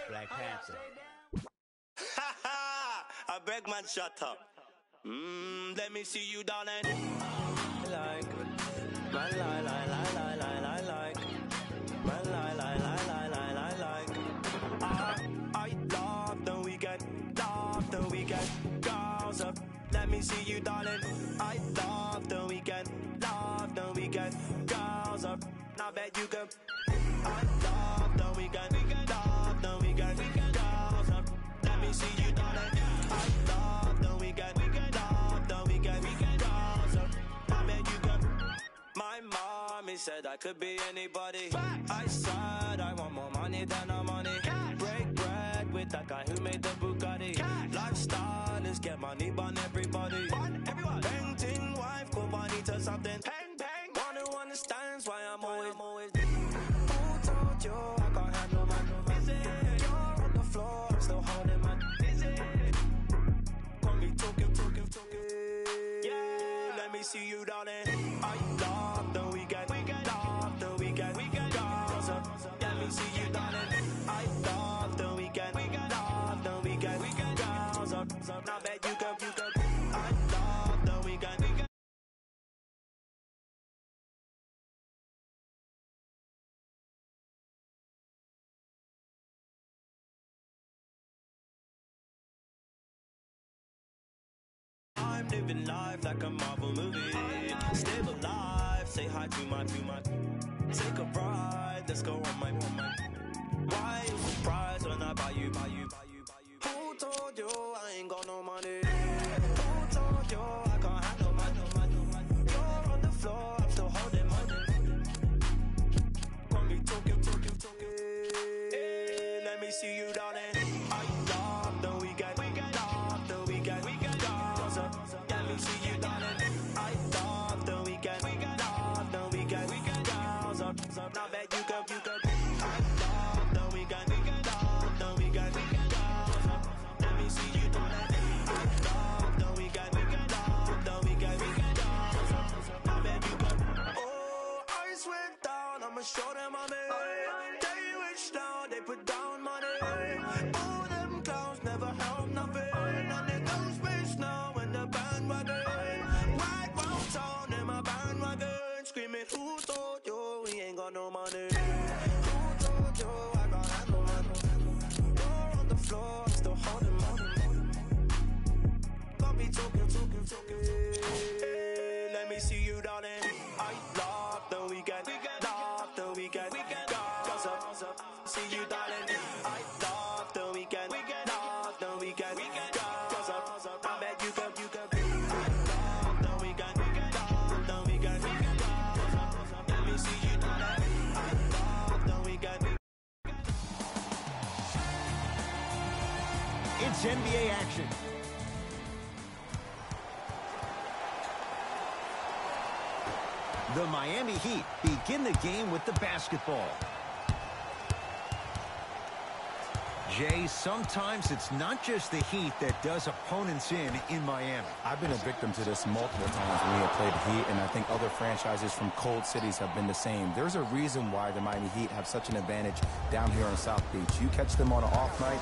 Black Panther. Ha ha! I beg man, shut up. Let me see you, darling. Like, man, like. Man, like. I love the weekend, girls up. Let me see you, darling. I love the weekend, girls up. Now bet you can. I love the weekend, girls up. Let me see you, darling. I love the weekend, girls up. Now bet you can. My mommy said I could be anybody. I said I want more money than no money. Break bread with that guy who made the Bugatti. Lifestyle is get money, bun everybody. Painting wife, go bunny to something. Bang. One who understands why I'm always. Who told you I can't have no man? Is it? You're on the floor, I'm still holding man. Is it? Got me talking. Yeah, let me see you, darling. I love the weekend, girls up. Let me see you, darling. I love the weekend, girls up. Now bet you can. I love the weekend. I'm living life like a Marvel movie. Still alive, say hi to my. Take a ride, let's go on my. Why you surprised when I buy you? Who told you I ain't got no money? Who told you I can't have no money? You're on the floor, I'm still holding money. Got me talking. Hey, let me see you, darling. I love the weekend, girls up. Let me see you, darling. I love the weekend, girls up. Now bet you can. I love the weekend, girls up. Let me see you, darling. I love the weekend, girls up. Now bet you can. Oh, I swear down, I'ma show them I'm in. They wish down, they put down money. All them clowns never help nothing. And they go space now in the bandwagon. Right round town in my bandwagon. Screaming, who told you we ain't got no money? Who told you I got have no money? You're on the floor, I'm still holding money. Got me talking. Hey, let me see you, darling. I love the weekend, girls up. See you, darling. I love the weekend, girls up. I bet you can. I love the weekend, girls up. Let me see you, darling. I love the weekend. It's NBA action. The Miami Heat begin the game with the basketball. Jay, sometimes it's not just the Heat that does opponents in Miami. I've been a victim to this multiple times when we have played the Heat, and I think other franchises from cold cities have been the same. There's a reason why the Miami Heat have such an advantage down here on South Beach. You catch them on an off night,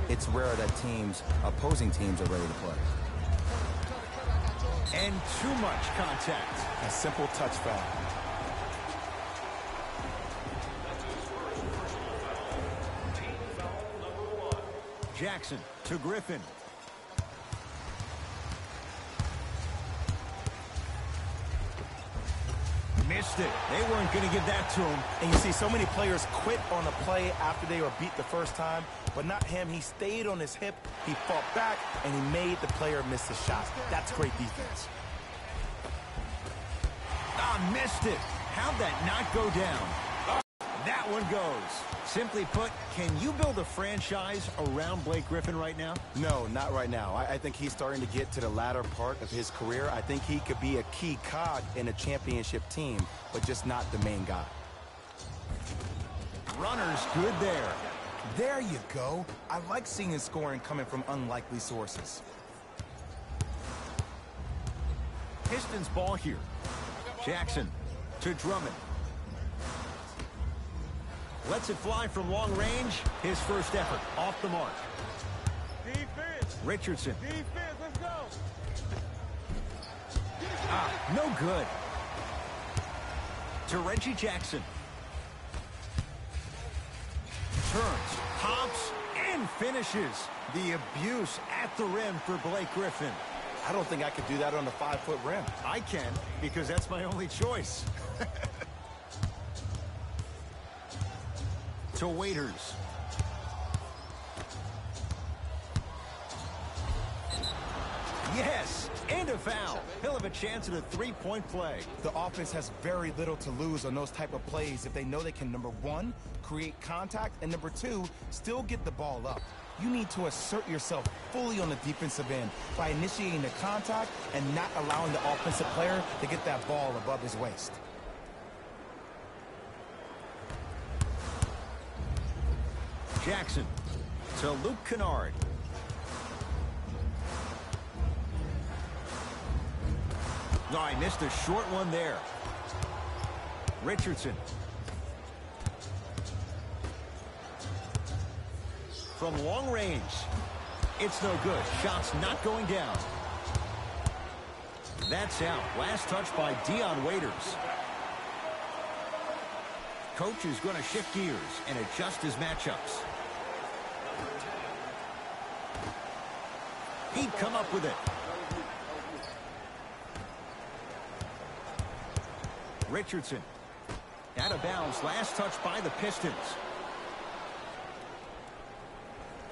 it's rare that opposing teams are ready to play. And too much contact. A simple touch foul. Jackson to Griffin. Missed it. They weren't going to give that to him. And you see so many players quit on a play after they were beat the first time, but not him. He stayed on his hip, he fought back, and he made the player miss the shot. That's great defense. Missed it. How'd that not go down? That one goes. Simply put, can you build a franchise around Blake Griffin right now? No, not right now. I think he's starting to get to the latter part of his career. I think he could be a key cog in a championship team, but just not the main guy. Runner's good there. There you go. I like seeing his scoring coming from unlikely sources. Pistons ball here. Jackson to Drummond. Lets it fly from long range. His first effort off the mark. Defense. Richardson. Defense, let's go. No good. To Reggie Jackson. Turns, hops, and finishes. The abuse at the rim for Blake Griffin. I don't think I could do that on a 5-foot rim. I can, because that's my only choice. To Waiters. Yes, and a foul. He'll have a chance at a three-point play. The offense has very little to lose on those type of plays if they know they can, number one, create contact, and number two, still get the ball up. You need to assert yourself fully on the defensive end by initiating the contact and not allowing the offensive player to get that ball above his waist. Jackson to Luke Kennard. No, I missed a short one there. Richardson. From long range. It's no good. Shot's not going down. That's out. Last touch by Dion Waiters. Coach is going to shift gears and adjust his matchups. He'd come up with it. Richardson. Out of bounds. Last touch by the Pistons.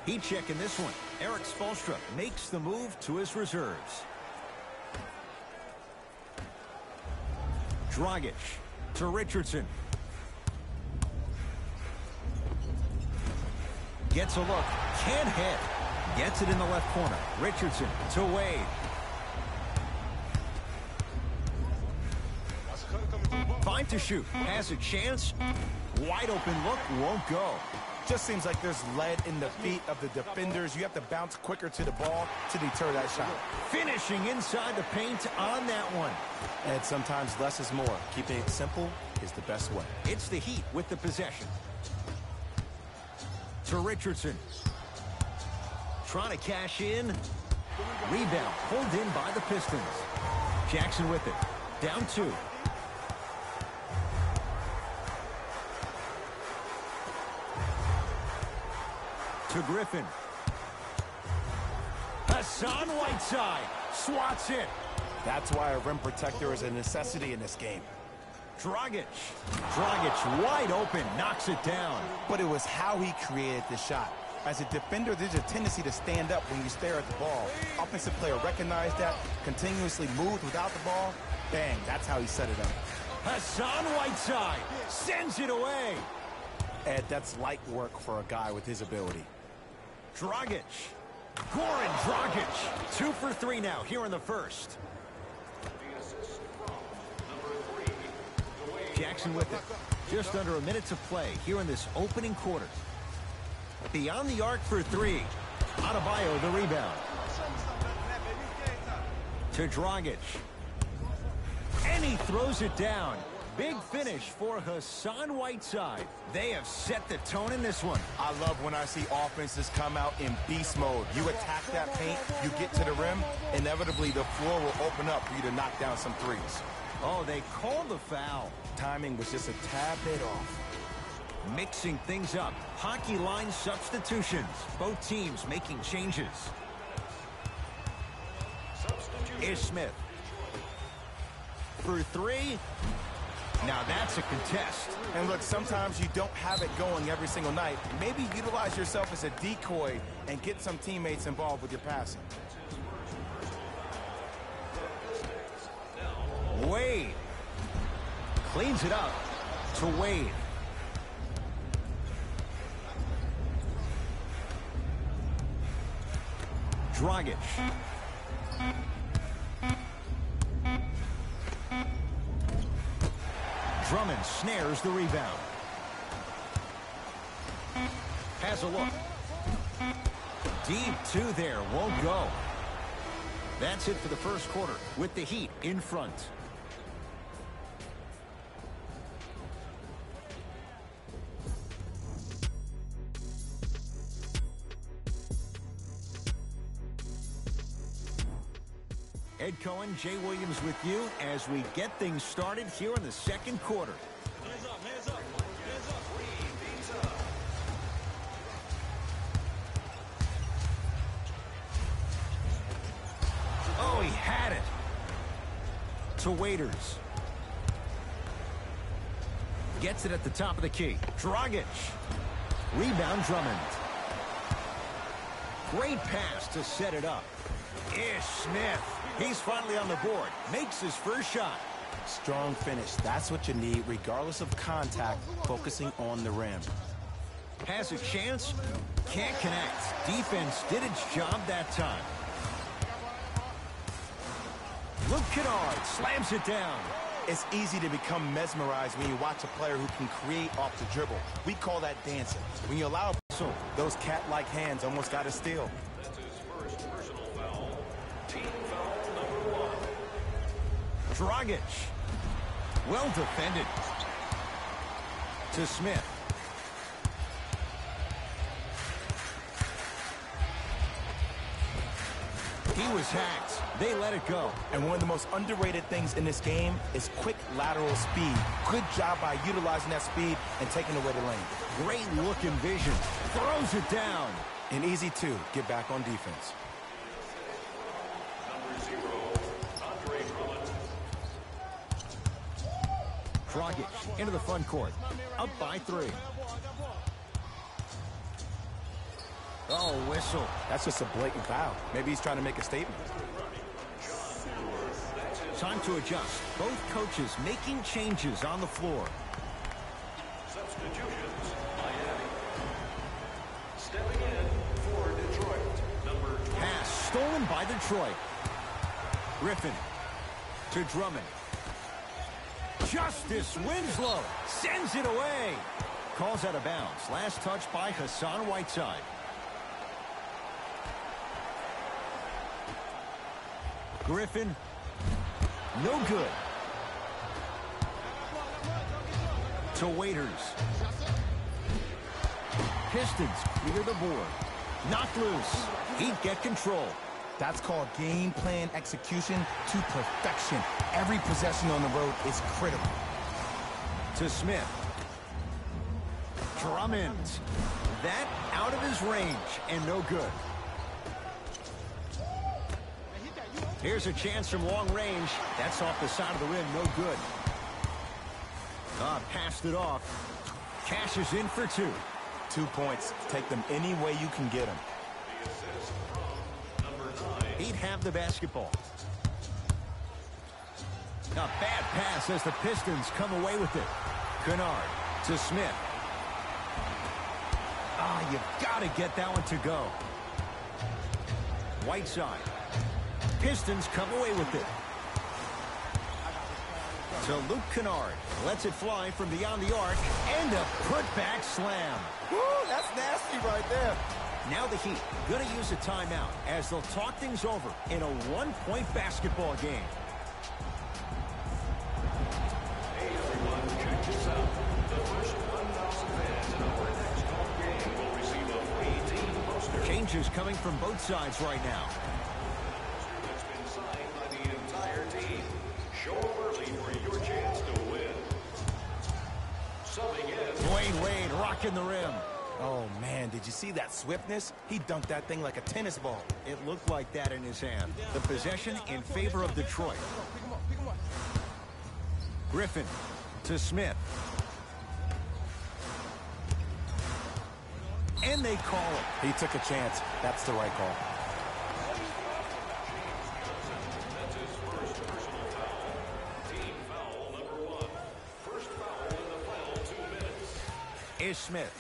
Heat checking this one. Eric Spoelstra makes the move to his reserves. Dragic to Richardson. Gets a look. Can't hit. Gets it in the left corner. Richardson to Wade. Fine to shoot. Has a chance. Wide open look. Won't go. Just seems like there's lead in the feet of the defenders. You have to bounce quicker to the ball to deter that shot. Finishing inside the paint on that one. And sometimes less is more. Keeping it simple is the best way. It's the Heat with the possession. To Richardson. Trying to cash in. Rebound pulled in by the Pistons. Jackson with it. Down two. To Griffin. Hassan Whiteside swats it. That's why a rim protector is a necessity in this game. Dragic. Dragic wide open. Knocks it down. But it was how he created the shot. As a defender, there's a tendency to stand up when you stare at the ball. Offensive player recognized that, continuously moved without the ball. Bang, that's how he set it up. Hassan Whiteside sends it away. Ed, that's light work for a guy with his ability. Dragic. Goran Dragic. 2 for 3 now here in the first. Jackson with it. Just under a minute to play here in this opening quarter. Beyond the arc for 3. Adebayo the rebound. To Dragic. And he throws it down. Big finish for Hassan Whiteside. They have set the tone in this one. I love when I see offenses come out in beast mode. You attack that paint, you get to the rim, inevitably the floor will open up for you to knock down some threes. Oh, they called the foul. Timing was just a tad bit off. Mixing things up. Hockey line substitutions. Both teams making changes. Ish Smith. For 3. Now that's a contest. And look, sometimes you don't have it going every single night. Maybe utilize yourself as a decoy and get some teammates involved with your passing. Wade. Cleans it up to Wade. Dragic. Drummond snares the rebound. Has a look. Deep 2 there. Won't go. That's it for the first quarter with the Heat in front. Cohen, Jay Williams with you as we get things started here in the second quarter. Hands up, hands up, hands up. Oh, he had it. To Waiters. Gets it at the top of the key. Dragic. Rebound Drummond. Great pass to set it up. Ish Smith. He's finally on the board. Makes his first shot. Strong finish. That's what you need, regardless of contact, focusing on the rim. Has a chance. Can't connect. Defense did its job that time. Luke Kennard slams it down. It's easy to become mesmerized when you watch a player who can create off the dribble. We call that dancing. When you allow those cat-like hands almost got a steal. That's his first personal foul. Team foul number 1. Dragic. Well defended. To Smith. He was hacked. They let it go. And one of the most underrated things in this game is quick lateral speed. Good job by utilizing that speed and taking away the lane. Great look and vision. Throws it down. And easy, too. Get back on defense. Number 0, Andre Drummond. Dragic into the front court. Up by 3. Oh, whistle. That's just a blatant foul. Maybe he's trying to make a statement. Time to adjust. Both coaches making changes on the floor. Substitutions, Miami. Stepping in for Detroit, number 12. Pass stolen by Detroit. Griffin to Drummond. Justice Winslow sends it away. Calls out of bounds. Last touch by Hassan Whiteside. Griffin. No good. To Waiters. Pistons clear the board. Knocked loose. Heat get control. That's called game plan execution to perfection. Every possession on the road is critical. To Smith. Drummond. That out of his range and no good. Here's a chance from long range. That's off the side of the rim. No good. Passed it off. Cashes in for 2. 2 points. Take them any way you can get them. The assist from number 9. He'd have the basketball. A bad pass as the Pistons come away with it. Kennard to Smith. You've got to get that one to go. Whiteside. Pistons come away with it. To Luke Kennard. Lets it fly from beyond the arc. And a putback slam. Woo, that's nasty right there. Now the Heat going to use a timeout as they'll talk things over in a one-point basketball game. Hey everyone, check this out. The first 1,000 fans in our next home game will receive a free team poster. Changes coming from both sides right now. That's been signed by the entire team. Show up early for your chance to win. Subbing in. Dwayne Wade rocking the rim. Oh, man, did you see that swiftness? He dunked that thing like a tennis ball. It looked like that in his hand. The possession in favor of Detroit. Griffin to Smith. And they call it. He took a chance. That's the right call. That's his first personal foul. Team foul number 1. First foul in the final 2 minutes. Is Smith.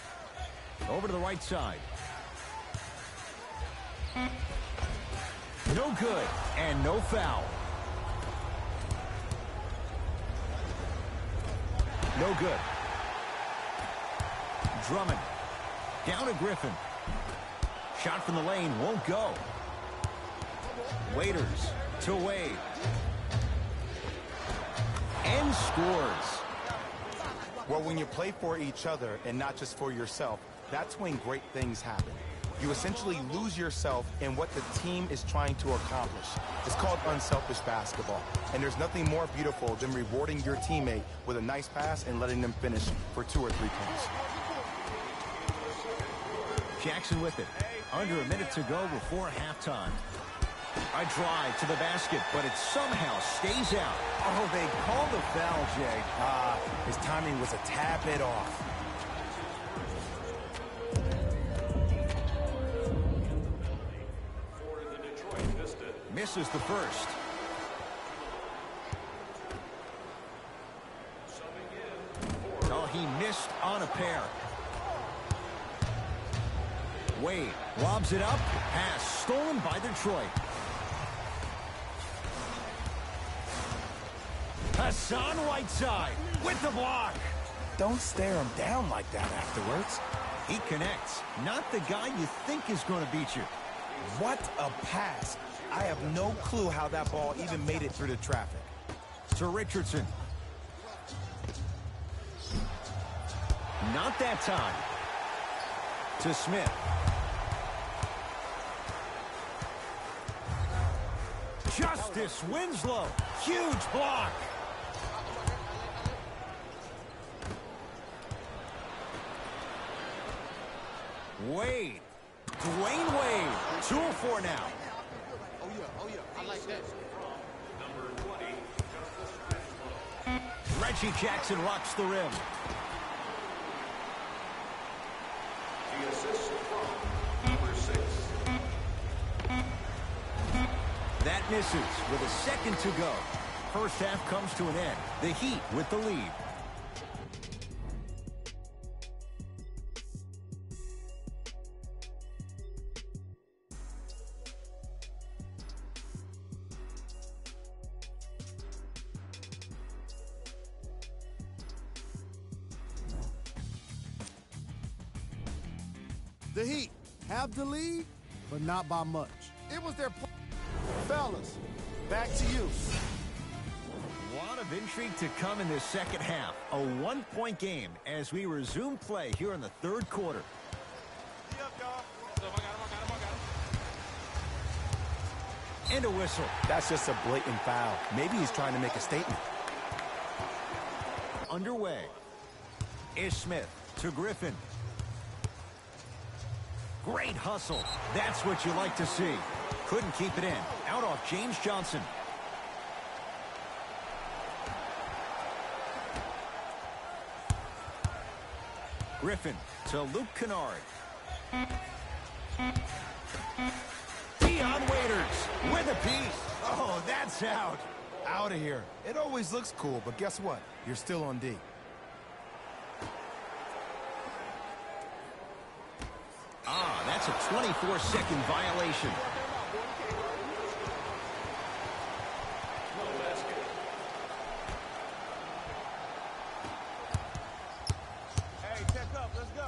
Over to the right side. No good and no foul. No good. Drummond. Down to Griffin. Shot from the lane won't go. Waiters to Wade. And scores. Well, when you play for each other and not just for yourself, that's when great things happen. You essentially lose yourself in what the team is trying to accomplish. It's called unselfish basketball. And there's nothing more beautiful than rewarding your teammate with a nice pass and letting them finish for 2 or 3 points. Jackson with it. Under a minute to go before halftime. A drive to the basket, but it somehow stays out. Oh, they called the foul, Jay. His timing was a tad bit off. Misses the first. Oh, he missed on a pair. Wade lobs it up. Pass stolen by Detroit. Hassan Whiteside with the block. Don't stare him down like that afterwards. He connects. Not the guy you think is going to beat you. What a pass. I have no clue how that ball even made it through the traffic. To Richardson. Not that time. To Smith. Justice Winslow. Huge block. Wade. Dwayne Wade. 2-4 now. Oh yeah, I like that. Number 20. Reggie Jackson rocks the rim. The assist from number 6. That misses with a second to go. First half comes to an end. The Heat with the lead. The Heat have the lead, but not by much. It was their plan. Fellas, back to you. A lot of intrigue to come in this second half. A 1-point game as we resume play here in the third quarter. And a whistle. That's just a blatant foul. Maybe he's trying to make a statement. Underway. Ish Smith to Griffin. Great hustle. That's what you like to see. Couldn't keep it in. Out off James Johnson. Griffin to Luke Kennard. Dion Waiters with a piece. Oh, that's out. Out of here. It always looks cool, but guess what? You're still on D. That's a 24-second violation. Hey, check up, let's go.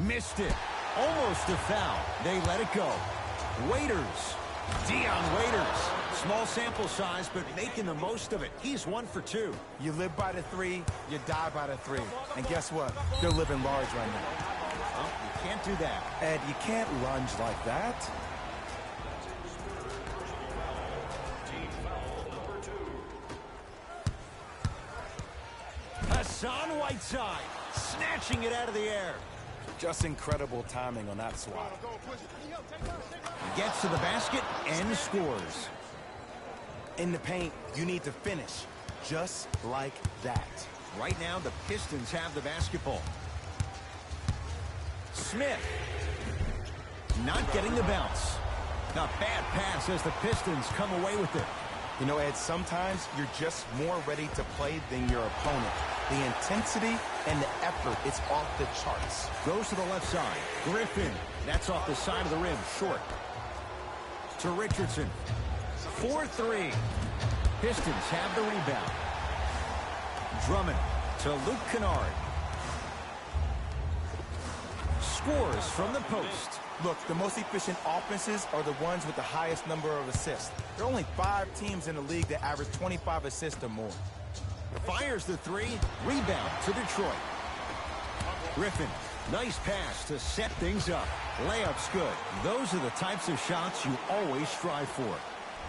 Missed it. Almost a foul. They let it go. Waiters. Dion Waiters. Small sample size, but making the most of it. He's 1 for 2. You live by the 3, you die by the 3. And guess what? They're living large right now. Well, you can't do that. Ed, you can't lunge like that. Team foul number 2. Hassan Whiteside. Snatching it out of the air. Just incredible timing on that swat. Gets to the basket and scores. In the paint, you need to finish. Just like that. Right now, the Pistons have the basketball. Smith. Not getting the bounce. A bad pass as the Pistons come away with it. You know, Ed, sometimes you're just more ready to play than your opponent. The intensity and the effort, it's off the charts. Goes to the left side. Griffin. That's off the side of the rim. Short. To Richardson. 4-3. Pistons have the rebound. Drummond to Luke Kennard. Scores from the post. Look, the most efficient offenses are the ones with the highest number of assists. There are only 5 teams in the league that average 25 assists or more. Fires the 3. Rebound to Detroit. Griffin Nice pass to set things up. Layup's good. Those are the types of shots you always strive for.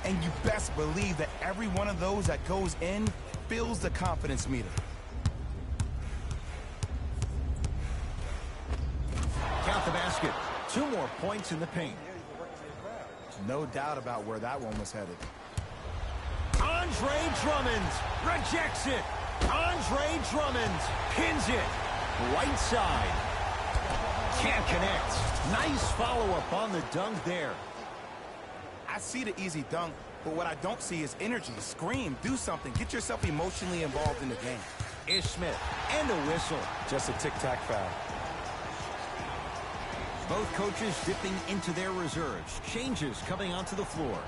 And you best believe that every one of those that goes in fills the confidence meter. Count the basket. 2 more points in the paint. No doubt about where that one was headed. Andre Drummond rejects it. Andre Drummond pins it. Right side. Can't connect. Nice follow-up on the dunk there. I see the easy dunk, but what I don't see is energy. Scream, do something. Get yourself emotionally involved in the game. Ish Smith, and a whistle. Just a tic-tac foul. Both coaches dipping into their reserves. Changes coming onto the floor.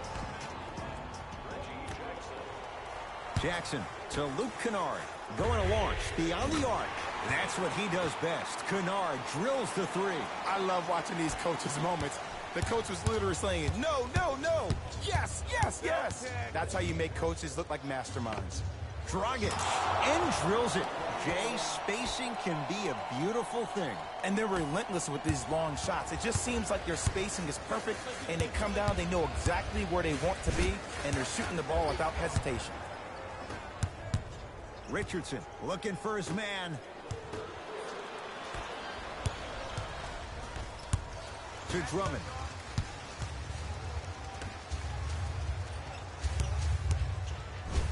Jackson to Luke Kennard. Going to launch beyond the arc. That's what he does best. Kennard drills the 3. I love watching these coaches' moments. The coach was literally saying, no, no, no. Yes, yes, yes. That's how you make coaches look like masterminds. Dragic and drills it. Jay, spacing can be a beautiful thing. And they're relentless with these long shots. It just seems like their spacing is perfect, and they come down, they know exactly where they want to be, and they're shooting the ball without hesitation. Richardson looking for his man. To Drummond.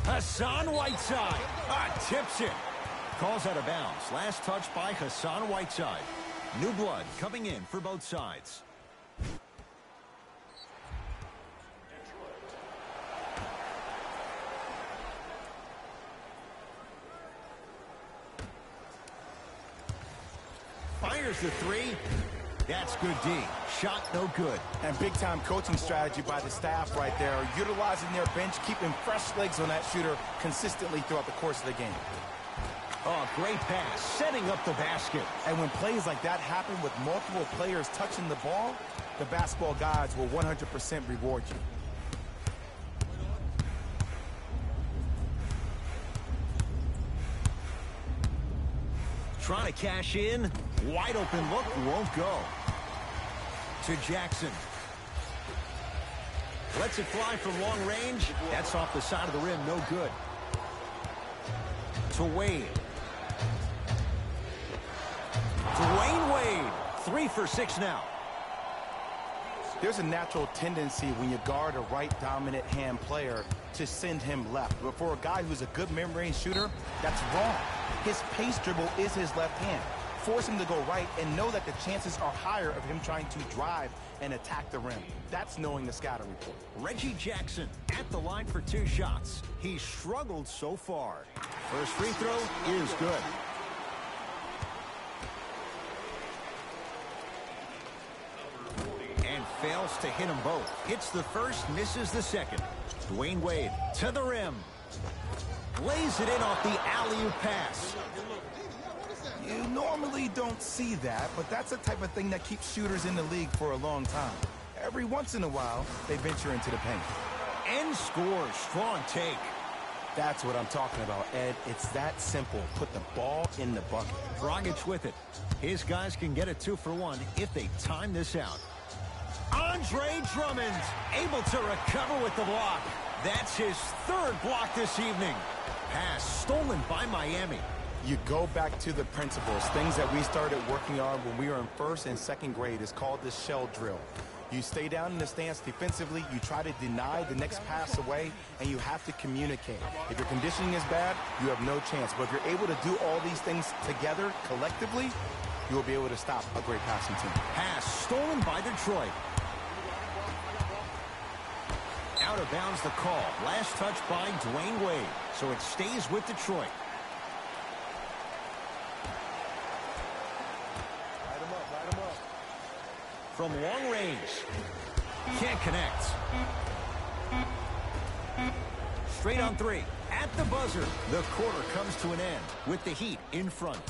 Hassan Whiteside tips it. Calls out of bounds. Last touch by Hassan Whiteside. New blood coming in for both sides. Fires the 3. That's good D. Shot no good. And big-time coaching strategy by the staff right there, utilizing their bench, keeping fresh legs on that shooter consistently throughout the course of the game. Oh, great pass, setting up the basket. And when plays like that happen with multiple players touching the ball, the basketball gods will 100% reward you. Trying to cash in. Wide open look, won't go. To Jackson. Lets it fly from long range. That's off the side of the rim, no good. To Wade. Dwayne Wade. 3 for 6 now. There's a natural tendency when you guard a right dominant hand player to send him left. But for a guy who's a good mid-range shooter, that's wrong. His pace dribble is his left hand. Force him to go right and know that the chances are higher of him trying to drive and attack the rim. That's knowing the scatter report. Reggie Jackson at the line for 2 shots. He's struggled so far. First free throw is good. And fails to hit them both. Hits the first, misses the second. Dwayne Wade to the rim. Lays it in off the alley-oop pass. You normally don't see that, but that's the type of thing that keeps shooters in the league for a long time. Every once in a while, they venture into the paint. And scores. Strong take. That's what I'm talking about, Ed. It's that simple. Put the ball in the bucket. Dragic with it. His guys can get a 2 for 1 if they time this out. Andre Drummond able to recover with the block. That's his 3rd block this evening. Pass stolen by Miami. You go back to the principles, things that we started working on when we were in 1st and 2nd grade. Is called the shell drill. You stay down in the stance defensively, you try to deny the next pass away, and you have to communicate. If your conditioning is bad, you have no chance. But if you're able to do all these things together, collectively, you will be able to stop a great passing team. Pass stolen by Detroit. Out of bounds the call. Last touch by Dwayne Wade. So it stays with Detroit. From long range. Can't connect. Straight on 3. At the buzzer. The quarter comes to an end with the Heat in front.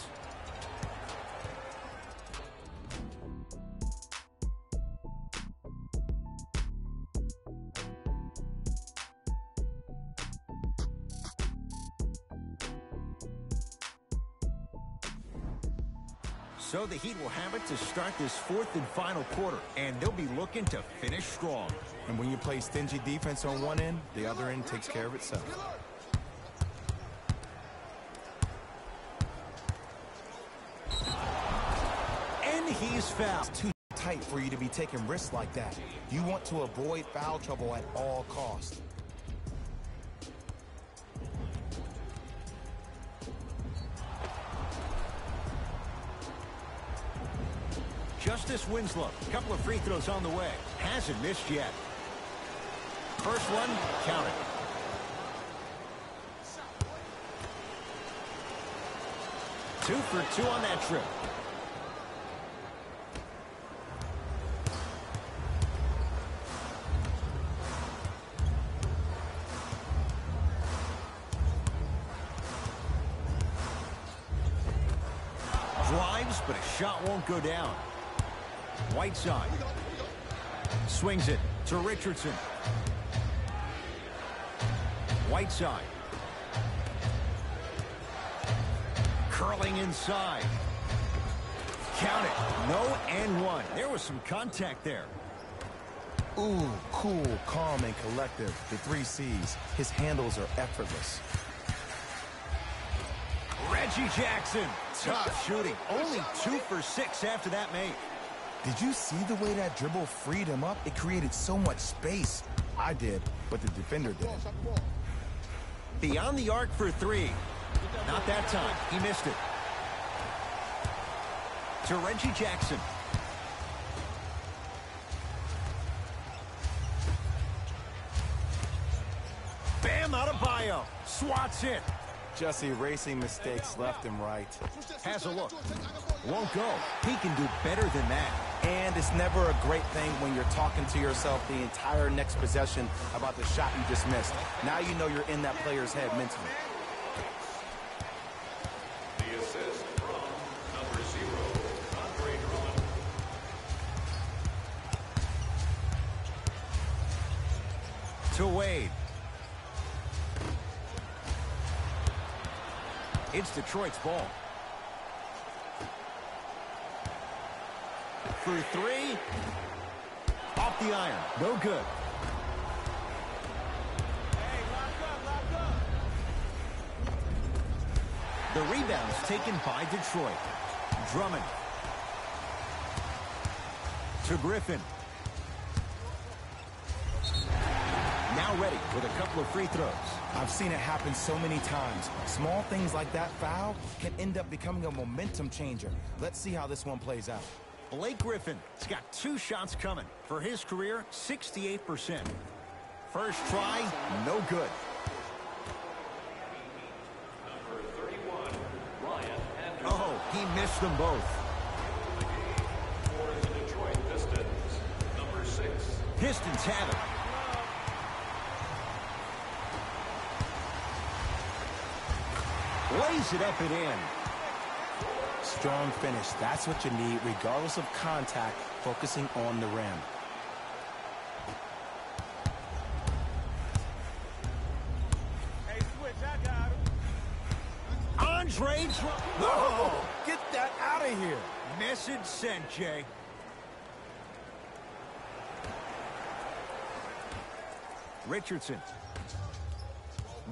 So the Heat will have it to start this fourth and final quarter, and they'll be looking to finish strong. And when you play stingy defense on one end, the other end takes care of itself. And he's fouled. It's too tight for you to be taking risks like that. You want to avoid foul trouble at all costs. Justice Winslow, a couple of free throws on the way. Hasn't missed yet. First one, count it. Two for two on that trip. Drives, but a shot won't go down. Whiteside swings it to Richardson. Whiteside curling inside. Count it. No and one. There was some contact there. Ooh, cool, calm, and collective. The 3 C's. His handles are effortless. Reggie Jackson, tough shooting. Only 2 for 6 after that make. Did you see the way that dribble freed him up? It created so much space. I did, but the defender didn't. Beyond the arc for 3. Not that time. He missed it. To Reggie Jackson. Bam Adebayo. Swats it. Just erasing mistakes left and right. Has a look. Won't go. He can do better than that. And it's never a great thing when you're talking to yourself the entire next possession about the shot you just missed. Now you know you're in that player's head mentally. The assist from number 0, Andre Drummond. To Wade. It's Detroit's ball. For 3. Off the iron. No good. Hey, lock up. The rebound's taken by Detroit. Drummond. To Griffin. Now ready with a couple of free throws. I've seen it happen so many times. Small things like that foul can end up becoming a momentum changer. Let's see how this one plays out. Blake Griffin has got 2 shots coming. For his career, 68%. First try, no good. Number 31, Ryan Anderson. Oh, he missed them both. For the Detroit Pistons, number 6. Pistons have it. Lays it up and in. Strong finish. That's what you need, regardless of contact, focusing on the rim. Hey, switch, I got him. Andre Oh, get that out of here. Message sent, Jay. Richardson.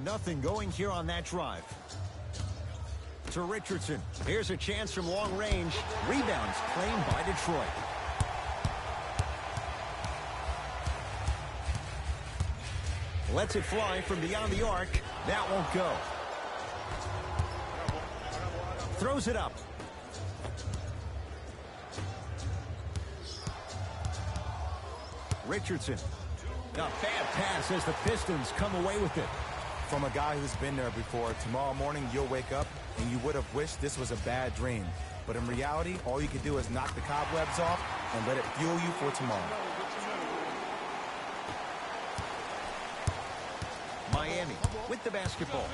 Nothing going here on that drive. To Richardson. Here's a chance from long range. Rebounds claimed by Detroit. Lets it fly from beyond the arc. That won't go. Throws it up. Richardson. A bad pass as the Pistons come away with it. From a guy who's been there before, tomorrow morning you'll wake up and you would have wished this was a bad dream. But in reality, all you can do is knock the cobwebs off and let it fuel you for tomorrow. Miami with the basketball.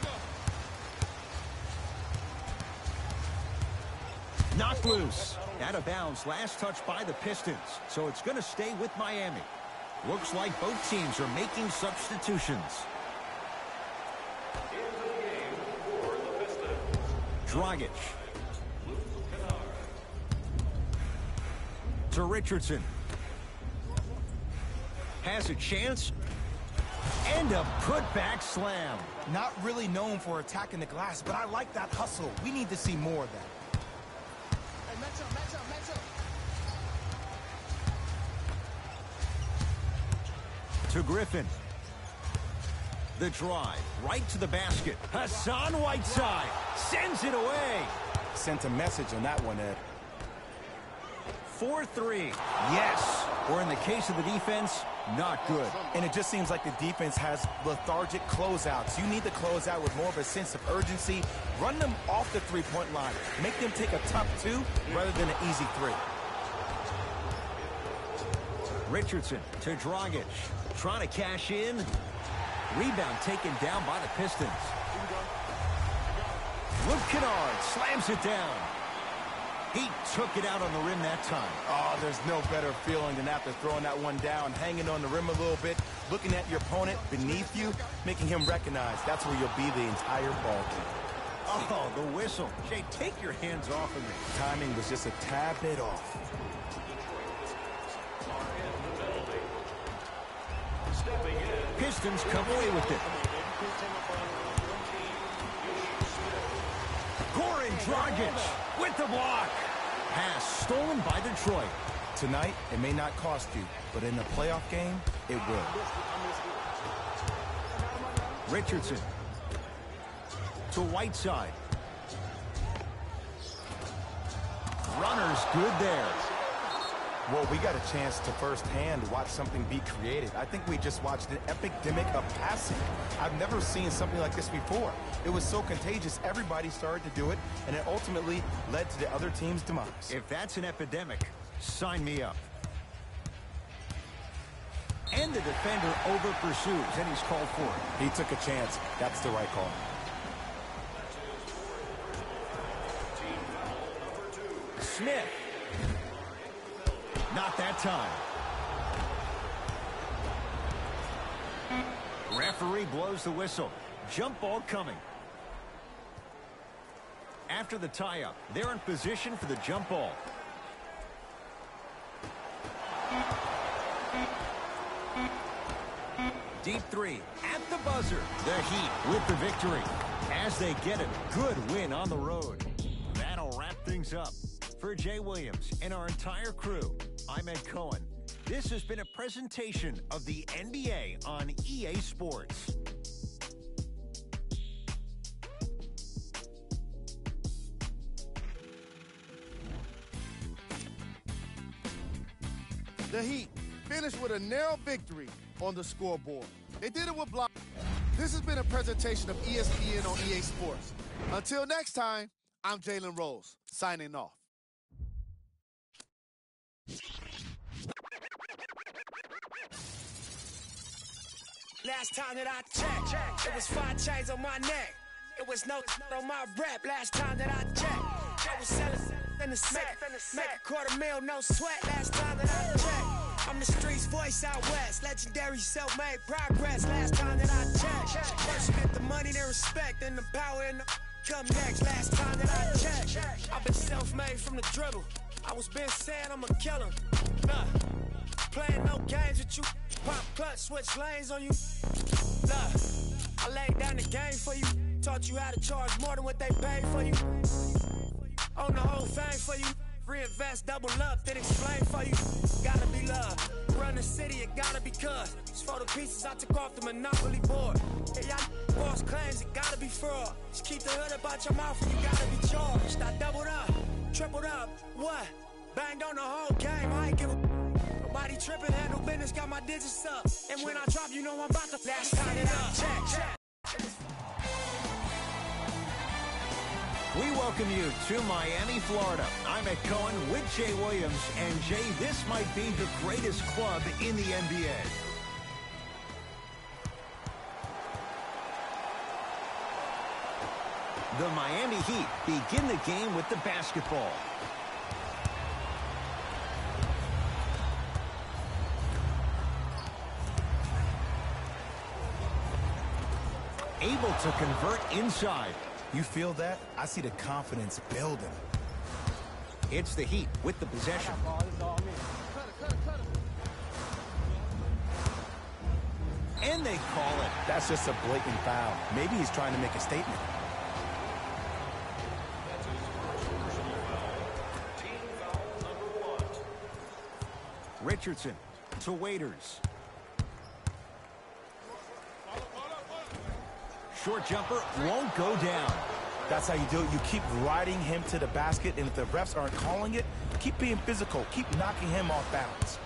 Knocked loose. Out of bounds. Last touch by the Pistons. So it's going to stay with Miami. Looks like both teams are making substitutions. Into the game for the Pistons. Dragic. To Richardson. Has a chance. And a putback slam. Not really known for attacking the glass, but I like that hustle. We need to see more of that. Hey, match up, match up, match up. To Griffin. The drive, right to the basket. Hassan Whiteside sends it away. Sent a message on that one, Ed. 4-3. Yes. Or in the case of the defense, not good. And it just seems like the defense has lethargic closeouts. You need to close out with more of a sense of urgency. Run them off the three-point line. Make them take a tough two rather than an easy three. Richardson to Dragic. Trying to cash in. Rebound taken down by the Pistons. Luke Kennard slams it down. He took it out on the rim that time. Oh, there's no better feeling than after throwing that one down, hanging on the rim a little bit, looking at your opponent beneath you, making him recognize that's where you'll be the entire ball game. Oh, the whistle. Jay, take your hands off of me. Timing was just a tad bit off. Pistons come away with it. Goran Dragic with the block. Pass stolen by Detroit. Tonight, it may not cost you, but in a playoff game, it will. Richardson to Whiteside. Runners good there. Well, we got a chance to firsthand watch something be created. I think we just watched an epidemic of passing. I've never seen something like this before. It was so contagious, everybody started to do it, and it ultimately led to the other team's demise. If that's an epidemic, sign me up. And the defender over pursues, and he's called for it. He took a chance. That's the right call. Smith. Not that time. Referee blows the whistle. Jump ball coming. After the tie-up, they're in position for the jump ball. Deep three at the buzzer. The Heat with the victory as they get a good win on the road. That'll wrap things up. For Jay Williams and our entire crew, I'm Ed Cohen. This has been a presentation of the NBA on EA Sports. The Heat finished with a narrow victory on the scoreboard. They did it with block. This has been a presentation of ESPN on EA Sports. Until next time, I'm Jalen Rose, signing off. Last time that I checked, it was 5 chains on my neck. It was no on my rep. Last time that I checked, I was selling in the set. Make $250,000, no sweat. Last time that I checked, I'm the streets voice out west. Legendary self-made progress. Last time that I checked, first you get the money, then respect, then the power and the come next. Last time that I checked, I've been self-made from the dribble. I was been saying I'm a killer. Playing no games with you. Pop clutch, switch lanes on you. Look, I laid down the game for you. Taught you how to charge more than what they paid for you. Own the whole thing for you. Reinvest, double up, then explain for you. Gotta be love. Run the city, it gotta be cuz. It's for the pieces I took off the Monopoly board. Yeah, y'all boss claims, it gotta be fraud. Just keep the hood about your mouth and you gotta be charged. I doubled up, tripled up, what? Banged on the whole game, I ain't give a... Nobody tripping, handle business, got my digits up. And when I drop, you know I'm about to last time that I check. We welcome you to Miami, Florida. I'm Ed Cohen with Jay Williams. And Jay, this might be the greatest club in the NBA. The Miami Heat begin the game with the basketball. Able to convert inside. You feel that? I see the confidence building. It's the Heat with the possession. Ball is all me. And they call it. That's just a blatant foul. Maybe he's trying to make a statement. That's his first personal foul. Team foul number 1. Richardson to Waiters. Short jumper won't go down. That's how you do it. You keep riding him to the basket, and if the refs aren't calling it, keep being physical. Keep knocking him off balance.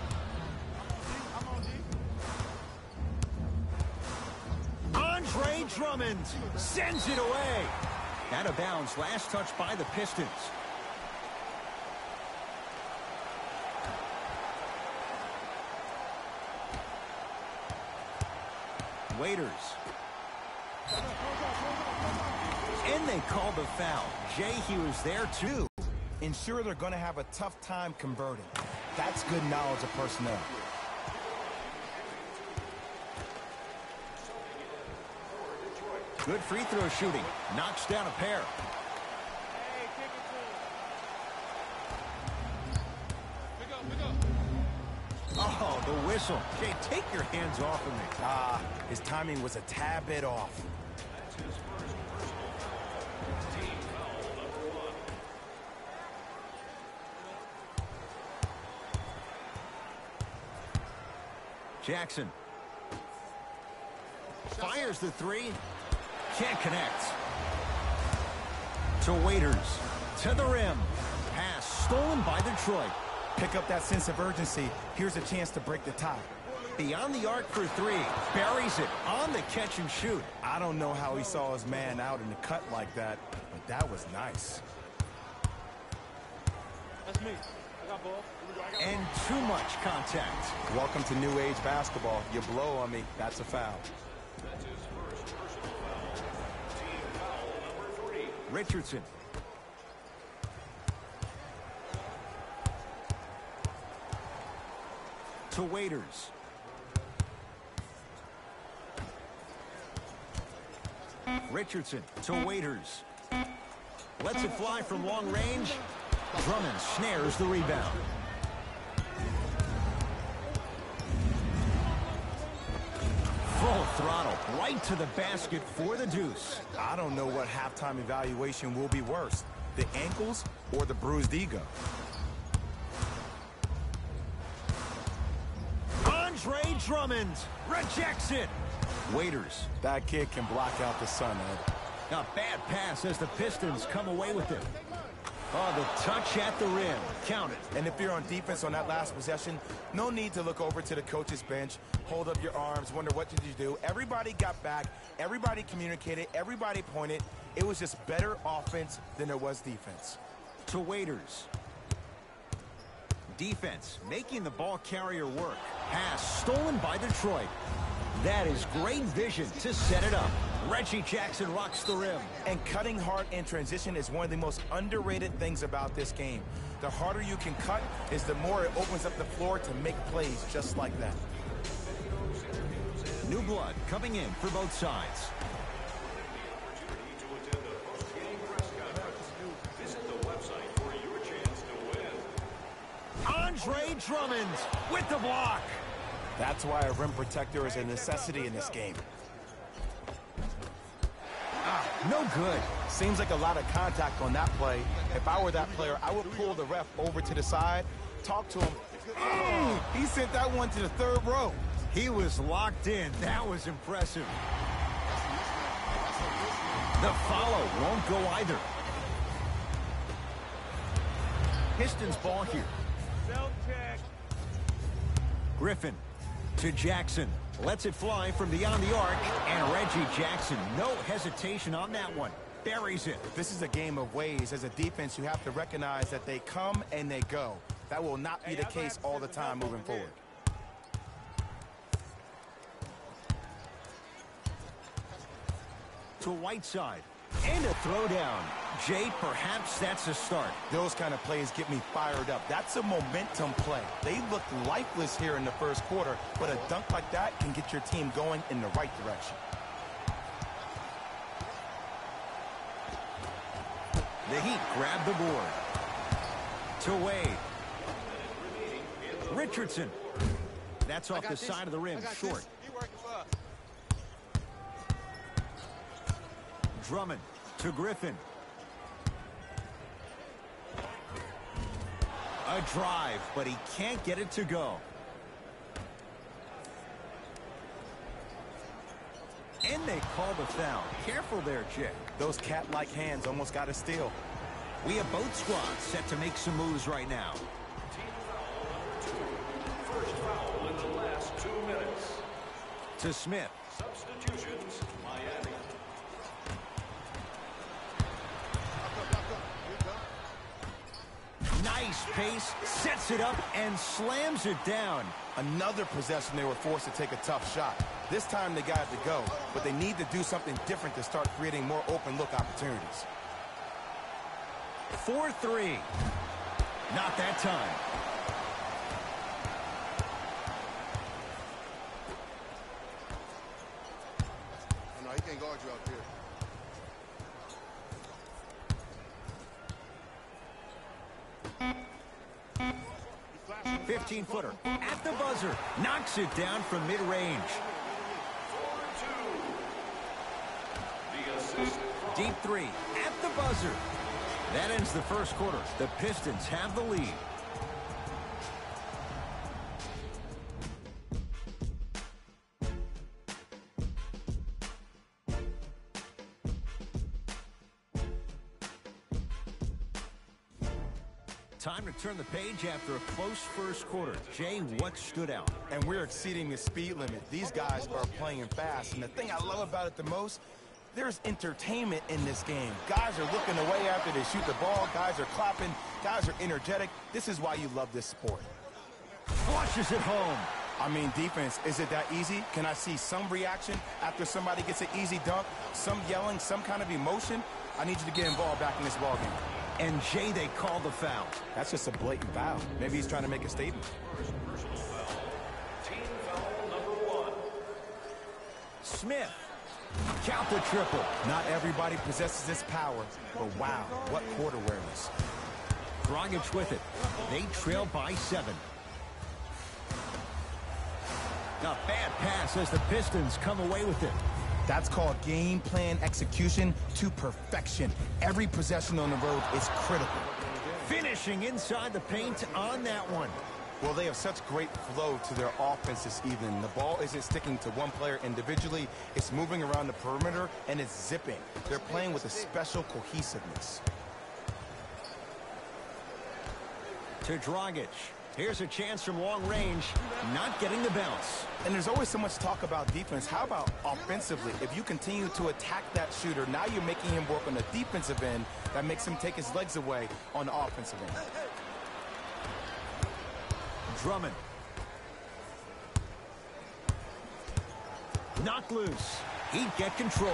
Andre Drummond sends it away. Out of bounds, last touch by the Pistons. Waiters. And they called the foul. Jay, he was there too. Ensure they're going to have a tough time converting. That's good knowledge of personnel. Good free throw shooting. Knocks down a pair. Oh, the whistle. Jay, take your hands off of me. His timing was a tad bit off. That's his first personal foul. Team foul number 1. Jackson. Fires the three. Can't connect. To Waiters. To the rim. Pass stolen by Detroit. Pick up that sense of urgency. Here's a chance to break the tie. Beyond the arc for three. Buries it on the catch and shoot. I don't know how he saw his man out in the cut like that, but that was nice. That's me. I got ball. And too much contact. Welcome to new age basketball. You blow on me, that's a foul. That's his first personal foul. Team foul number 3. Richardson. To Waiters. Richardson to Waiters. Lets it fly from long range. Drummond snares the rebound. Full throttle, right to the basket for the deuce. I don't know what halftime evaluation will be worse, the ankles or the bruised ego. Andre Drummond rejects it. Waiters. That kid can block out the sun, Ed. A bad pass as the Pistons come away with it. Oh, the touch at the rim. Count it. And if you're on defense on that last possession, no need to look over to the coach's bench, hold up your arms, wonder what did you do. Everybody got back, everybody communicated, everybody pointed. It was just better offense than there was defense. To Waiters. Defense making the ball carrier work. Pass stolen by Detroit. That is great vision to set it up. Reggie Jackson rocks the rim. And cutting hard in transition is one of the most underrated things about this game. The harder you can cut is the more it opens up the floor to make plays just like that. New blood coming in for both sides. To attend the post-game press conference. Visit the website for your chance to win. Andre Drummond with the block. That's why a rim protector is a necessity in this game. No good. Seems like a lot of contact on that play. If I were that player, I would pull the ref over to the side, talk to him. He sent that one to the third row. He was locked in. That was impressive. The follow won't go either. Pistons ball here. Griffin to Jackson. Lets it fly from beyond the arc. And Reggie Jackson, no hesitation on that one. Buries it. This is a game of ways. As a defense, you have to recognize that they come and they go. That will not be the case all the time moving forward. To Whiteside. And a throwdown. Jay, perhaps that's a start. Those kind of plays get me fired up. That's a momentum play. They looked lifeless here in the first quarter, but a dunk like that can get your team going in the right direction. The Heat grab the board. To Wade. Richardson. That's off the side of the rim, short. Drummond to Griffin. A drive, but he can't get it to go. And they call the foul. Careful there, Jay. Those cat-like hands almost got a steal. We have both squads set to make some moves right now. Team foul number 2. First foul in the last 2 minutes. To Smith. Substitutions, Miami. Nice pace, sets it up, and slams it down. Another possession they were forced to take a tough shot. This time they got it to go, but they need to do something different to start creating more open look opportunities. 4-3. Not that time. Oh, no, he can't guard you out there. 15-footer at the buzzer. Knocks it down from mid-range. 4-2. The assist. Deep three at the buzzer. That ends the first quarter. The Pistons have the lead. Time to turn the page after a close first quarter. Jay, what stood out? And we're exceeding the speed limit. These guys are playing fast, and the thing I love about it the most, there's entertainment in this game. Guys are looking away after they shoot the ball. Guys are clapping. Guys are energetic. This is why you love this sport. Flushes it home. I mean, defense, is it that easy? Can I see some reaction after somebody gets an easy dunk? Some yelling, some kind of emotion? I need you to get involved back in this ballgame. And Jay, they call the foul. That's just a blatant foul. Maybe he's trying to make a statement. Personal foul. Team foul number 1. Smith. Count the triple. Not everybody possesses this power, but wow, what court awareness. Dragic with it. They trail by 7. A bad pass as the Pistons come away with it. That's called game plan execution to perfection. Every possession on the road is critical. Finishing inside the paint on that one. Well, they have such great flow to their offense this evening. The ball isn't sticking to one player individually. It's moving around the perimeter, and it's zipping. They're playing with a special cohesiveness. To Dragic. Here's a chance from long range, not getting the bounce. And there's always so much talk about defense. How about offensively? If you continue to attack that shooter, now you're making him work on the defensive end. That makes him take his legs away on the offensive end. Drummond. Knocked loose. He'd get control.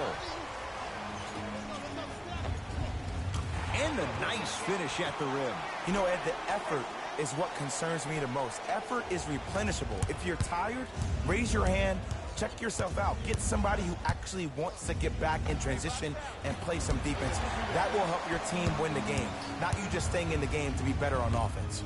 And a nice finish at the rim. You know, Ed, the effort is what concerns me the most. Effort is replenishable. If you're tired, raise your hand, check yourself out. Get somebody who actually wants to get back in transition and play some defense. That will help your team win the game, not you just staying in the game to be better on offense.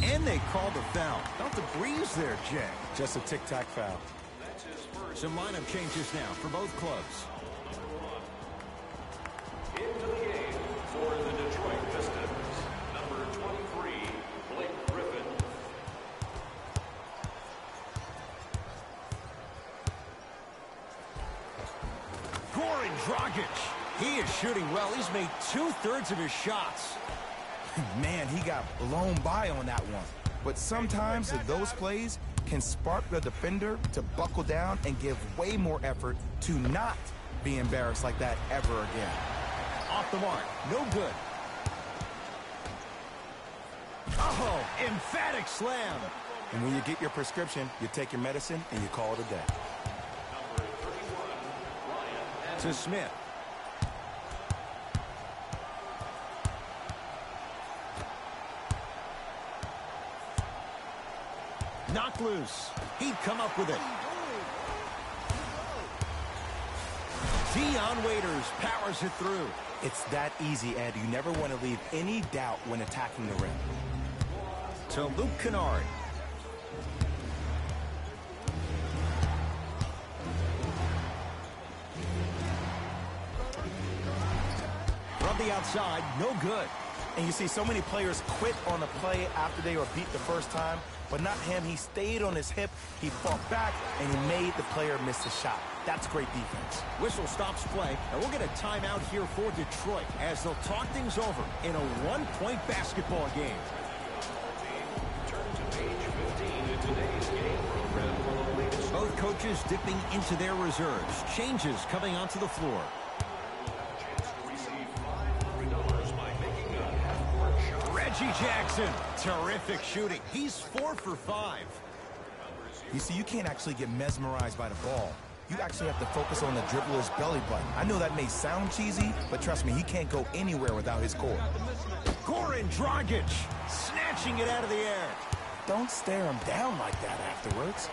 And they call the foul. Felt the breeze there, Jay. Just a tic-tac foul. That's his first. Some lineup changes now for both clubs. Into the game for the Detroit Pistons. Number 23, Blake Griffin. Goran Dragic. He is shooting well. He's made 2/3 of his shots. Man, he got blown by on that one. But sometimes those plays can spark the defender to buckle down and give way more effort to not be embarrassed like that ever again. Off the mark. No good. Oh, emphatic slam. And when you get your prescription, you take your medicine and you call it a day. Number 31, Ryan. To Smith. Knocked loose. He'd come up with it. Dion Waiters powers it through. It's that easy, Ed. You never want to leave any doubt when attacking the rim. To Luke Kennard. the outside, no good. And you see so many players quit on a play after they were beat the first time, but not him. He stayed on his hip, he fought back, and he made the player miss the shot. That's great defense. Whistle stops play, and we'll get a timeout here for Detroit as they'll talk things over in a one-point basketball game. Turn to page 15 in today's game program for the latest. Both coaches dipping into their reserves. Changes coming onto the floor. Chance to receive $500 by making a half-court shot. Reggie Jackson, terrific shooting. He's 4 for 5. You see, you can't actually get mesmerized by the ball. You actually have to focus on the dribbler's belly button. I know that may sound cheesy, but trust me, he can't go anywhere without his core. Goran Dragic, snatching it out of the air. Don't stare him down like that afterwards.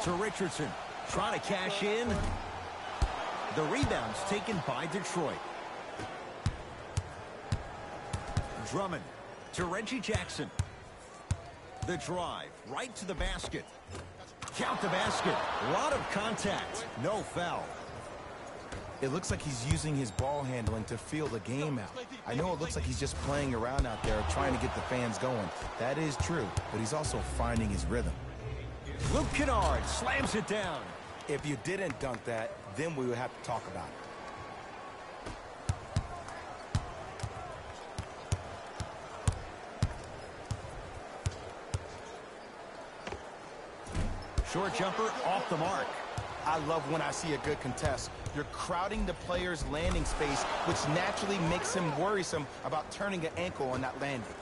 To Richardson, trying to cash in. The rebound's taken by Detroit. Drummond to Reggie Jackson. The drive, right to the basket. Count the basket. A lot of contact. No foul. It looks like he's using his ball handling to feel the game out. I know it looks like he's just playing around out there trying to get the fans going. That is true, but he's also finding his rhythm. Luke Kennard slams it down. If you didn't dunk that, then we would have to talk about it. Short jumper off the mark. I love when I see a good contest. You're crowding the player's landing space, which naturally makes him worrisome about turning an ankle on that landing.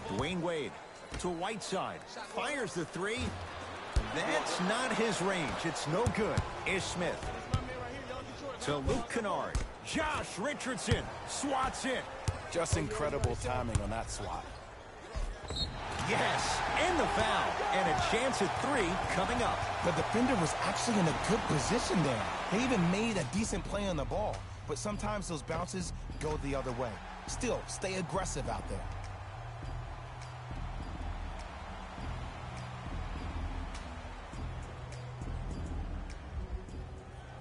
Dwayne Wade to Whiteside. Fires the three. That's not his range. It's no good. Ish Smith. To Luke Kennard. Josh Richardson swats it. Just incredible timing on that swat. Yes, and the foul. And a chance at three coming up. The defender was actually in a good position there. They even made a decent play on the ball. But sometimes those bounces go the other way. Still, stay aggressive out there.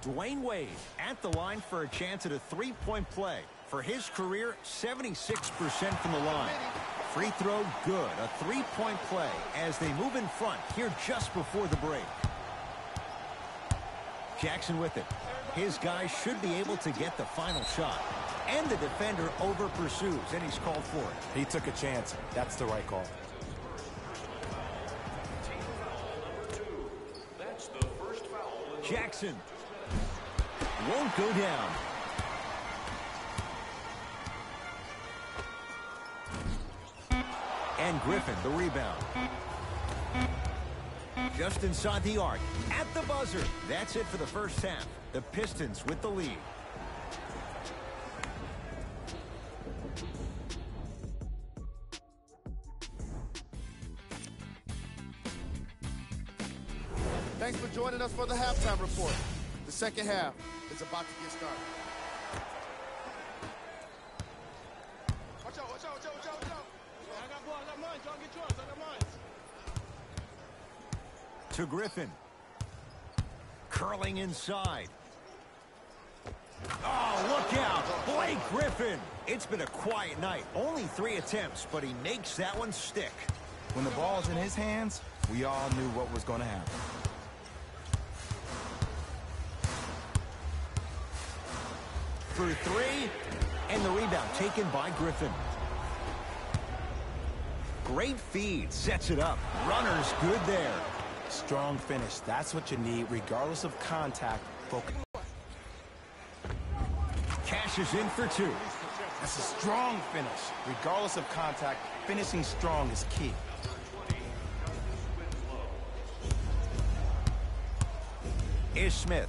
Dwayne Wade at the line for a chance at a three-point play. For his career, 76% from the line. Free throw, good. A three-point play as they move in front here just before the break. Jackson with it. His guy should be able to get the final shot. And the defender over pursues, and he's called for it. He took a chance. That's the right call. That's the first foul. Jackson won't go down. And Griffin, the rebound. Just inside the arc, at the buzzer. That's it for the first half. The Pistons with the lead. Thanks for joining us for the halftime report. The second half is about to get started. Watch out, watch out, watch out, watch out, watch out. I got ball, I got mine, John, get yours, I got mine. To Griffin. Curling inside. Oh, look out. Blake Griffin. It's been a quiet night. Only 3 attempts, but he makes that one stick. When the ball's in his hands, we all knew what was going to happen. For three, and the rebound taken by Griffin. Great feed, sets it up. Runner's good there. Strong finish. That's what you need, regardless of contact. Focus. Cashes in for 2. That's a strong finish. Regardless of contact, finishing strong is key. Ish Smith.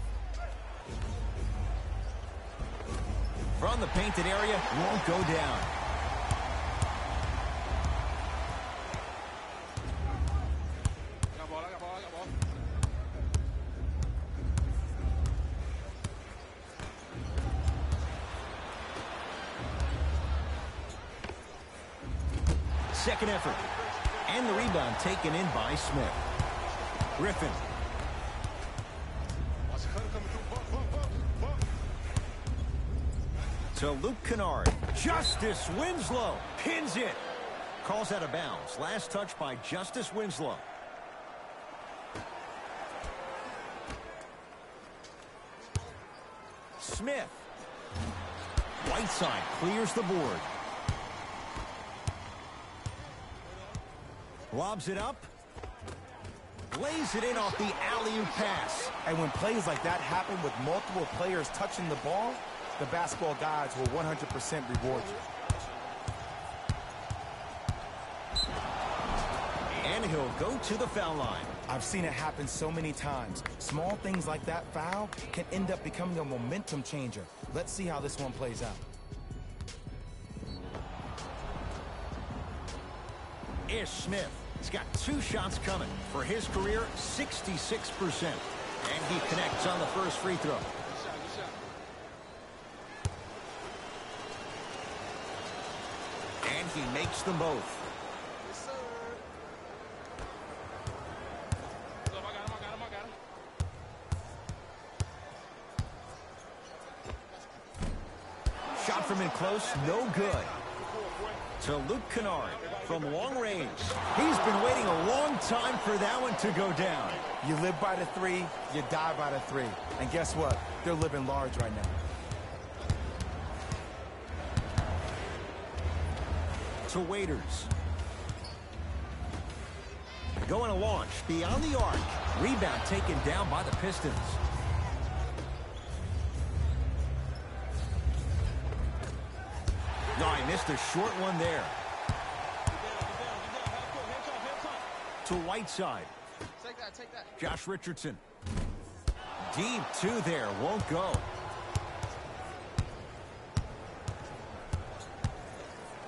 From the painted area, won't go down. I got ball, I got ball, I got ball. Second effort. And the rebound taken in by Smith. Griffin. To Luke Kennard. Justice Winslow pins it. Calls out of bounds. Last touch by Justice Winslow. Smith. Whiteside clears the board. Lobs it up. Lays it in off the alley-oop pass. And when plays like that happen with multiple players touching the ball, the basketball gods will 100% reward you. And he'll go to the foul line. I've seen it happen so many times. Small things like that foul can end up becoming a momentum changer. Let's see how this one plays out. Ish Smith. He's got 2 shots coming. For his career, 66%. And he connects on the first free throw. Good shot. And he makes them both. Yes, sir. Look, I got him. Shot from in close, no good. To Luke Kennard from long range. He's been waiting a long time for that one to go down. You live by the 3, you die by the 3. And guess what? They're living large right now. To Waiters. Going to launch beyond the arc. Rebound taken down by the Pistons. No, he missed a short one there. To Whiteside. Take that. Josh Richardson. Deep 2 there. Won't go.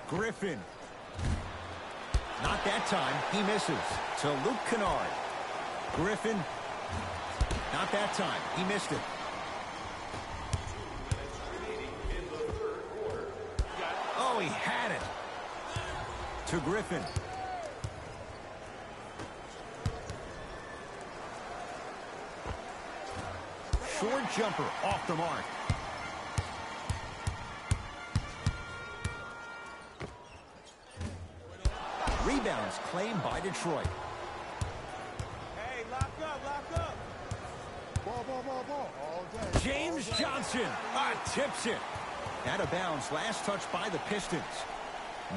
Griffin. Not that time. He misses. To Luke Kennard. Griffin. Not that time. He missed it. Oh, he had it. To Griffin. Short jumper off the mark. Rebounds claimed by Detroit. Hey, lock up. Ball. All day. James Johnson tips it. Out of bounds. Last touch by the Pistons.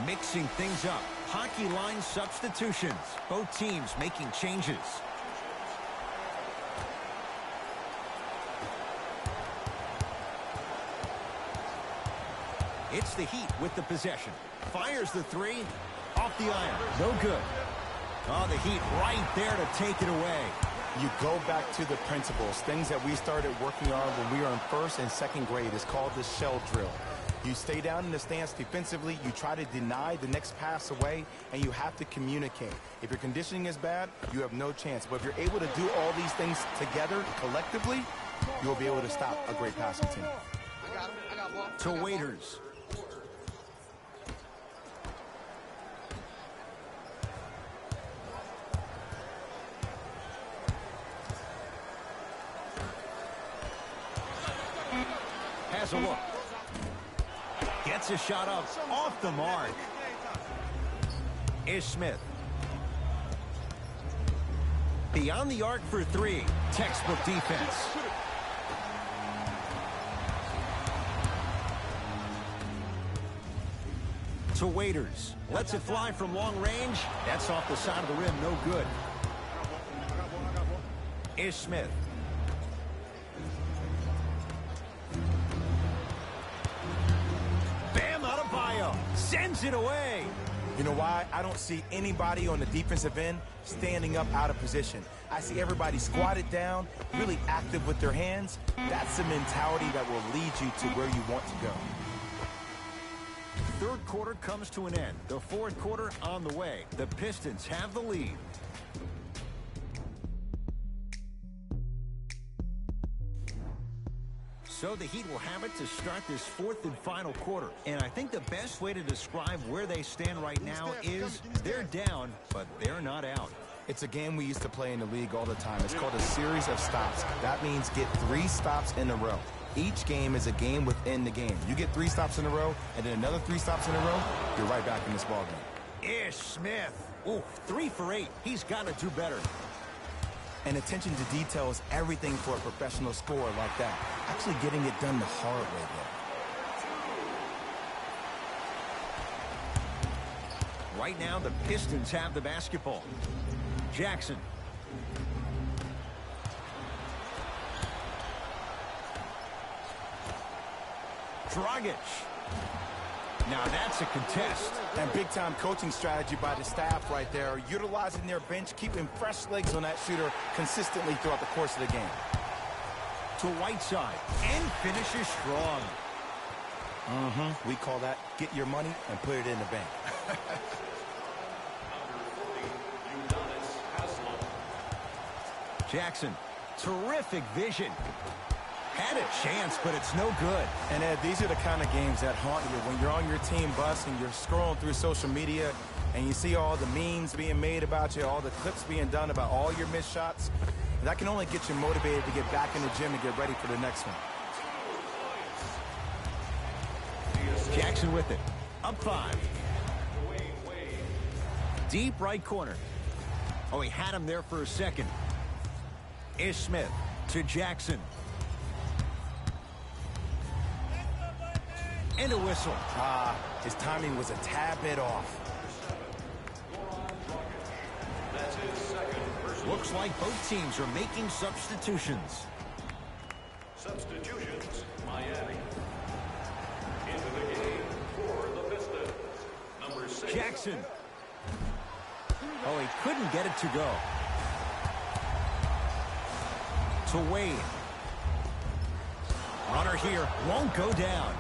Mixing things up. Hockey line substitutions. Both teams making changes. It's the Heat with the possession. Fires the 3. Off the iron. No good. Oh, the Heat right there to take it away. You go back to the principles, things that we started working on when we were in 1st and 2nd grade. It's called the shell drill. You stay down in the stance defensively, you try to deny the next pass away, and you have to communicate. If your conditioning is bad, you have no chance. But if you're able to do all these things together, collectively, you'll be able to stop a great passing team. I got ball. To Waiters. Has a look. Gets a shot up off the mark. Ish Smith. Beyond the arc for 3. Textbook defense. To Waiters. Lets it fly from long range. That's off the side of the rim. No good. Ish Smith. Sends it away. You know why? I don't see anybody on the defensive end standing up out of position. I see everybody squatted down, really active with their hands. That's the mentality that will lead you to where you want to go. Third quarter comes to an end. The fourth quarter on the way. The Pistons have the lead. So the Heat will have it to start this fourth and final quarter. And I think the best way to describe where they stand right now is they're down, but they're not out. It's a game we used to play in the league all the time. It's called a series of stops. That means get 3 stops in a row. Each game is a game within the game. You get 3 stops in a row, and then another 3 stops in a row, you're right back in this ballgame. Ish Smith. Ooh, 3 for 8. He's got to do better. And attention to detail is everything for a professional scorer like that. Actually getting it done the hard way there. Right now, the Pistons have the basketball. Jackson. Dragic. Now that's a contest. And big-time coaching strategy by the staff right there, utilizing their bench, keeping fresh legs on that shooter consistently throughout the course of the game. To Whiteside, and finishes strong. We call that get your money and put it in the bank. Jackson, terrific vision. Had a chance, but it's no good. And Ed, these are the kind of games that haunt you when you're on your team bus and you're scrolling through social media and you see all the memes being made about you, all the clips being done about all your missed shots. That can only get you motivated to get back in the gym and get ready for the next one. Jackson with it. Up 5. Deep right corner. Oh, he had him there for a second. Ish Smith to Jackson. And a whistle. His timing was a tad bit off. Looks like both teams are making substitutions. Substitutions, Miami. Into the game for the Pistons. Number 6. Jackson. Oh, he couldn't get it to go. To Wade. Runner here won't go down.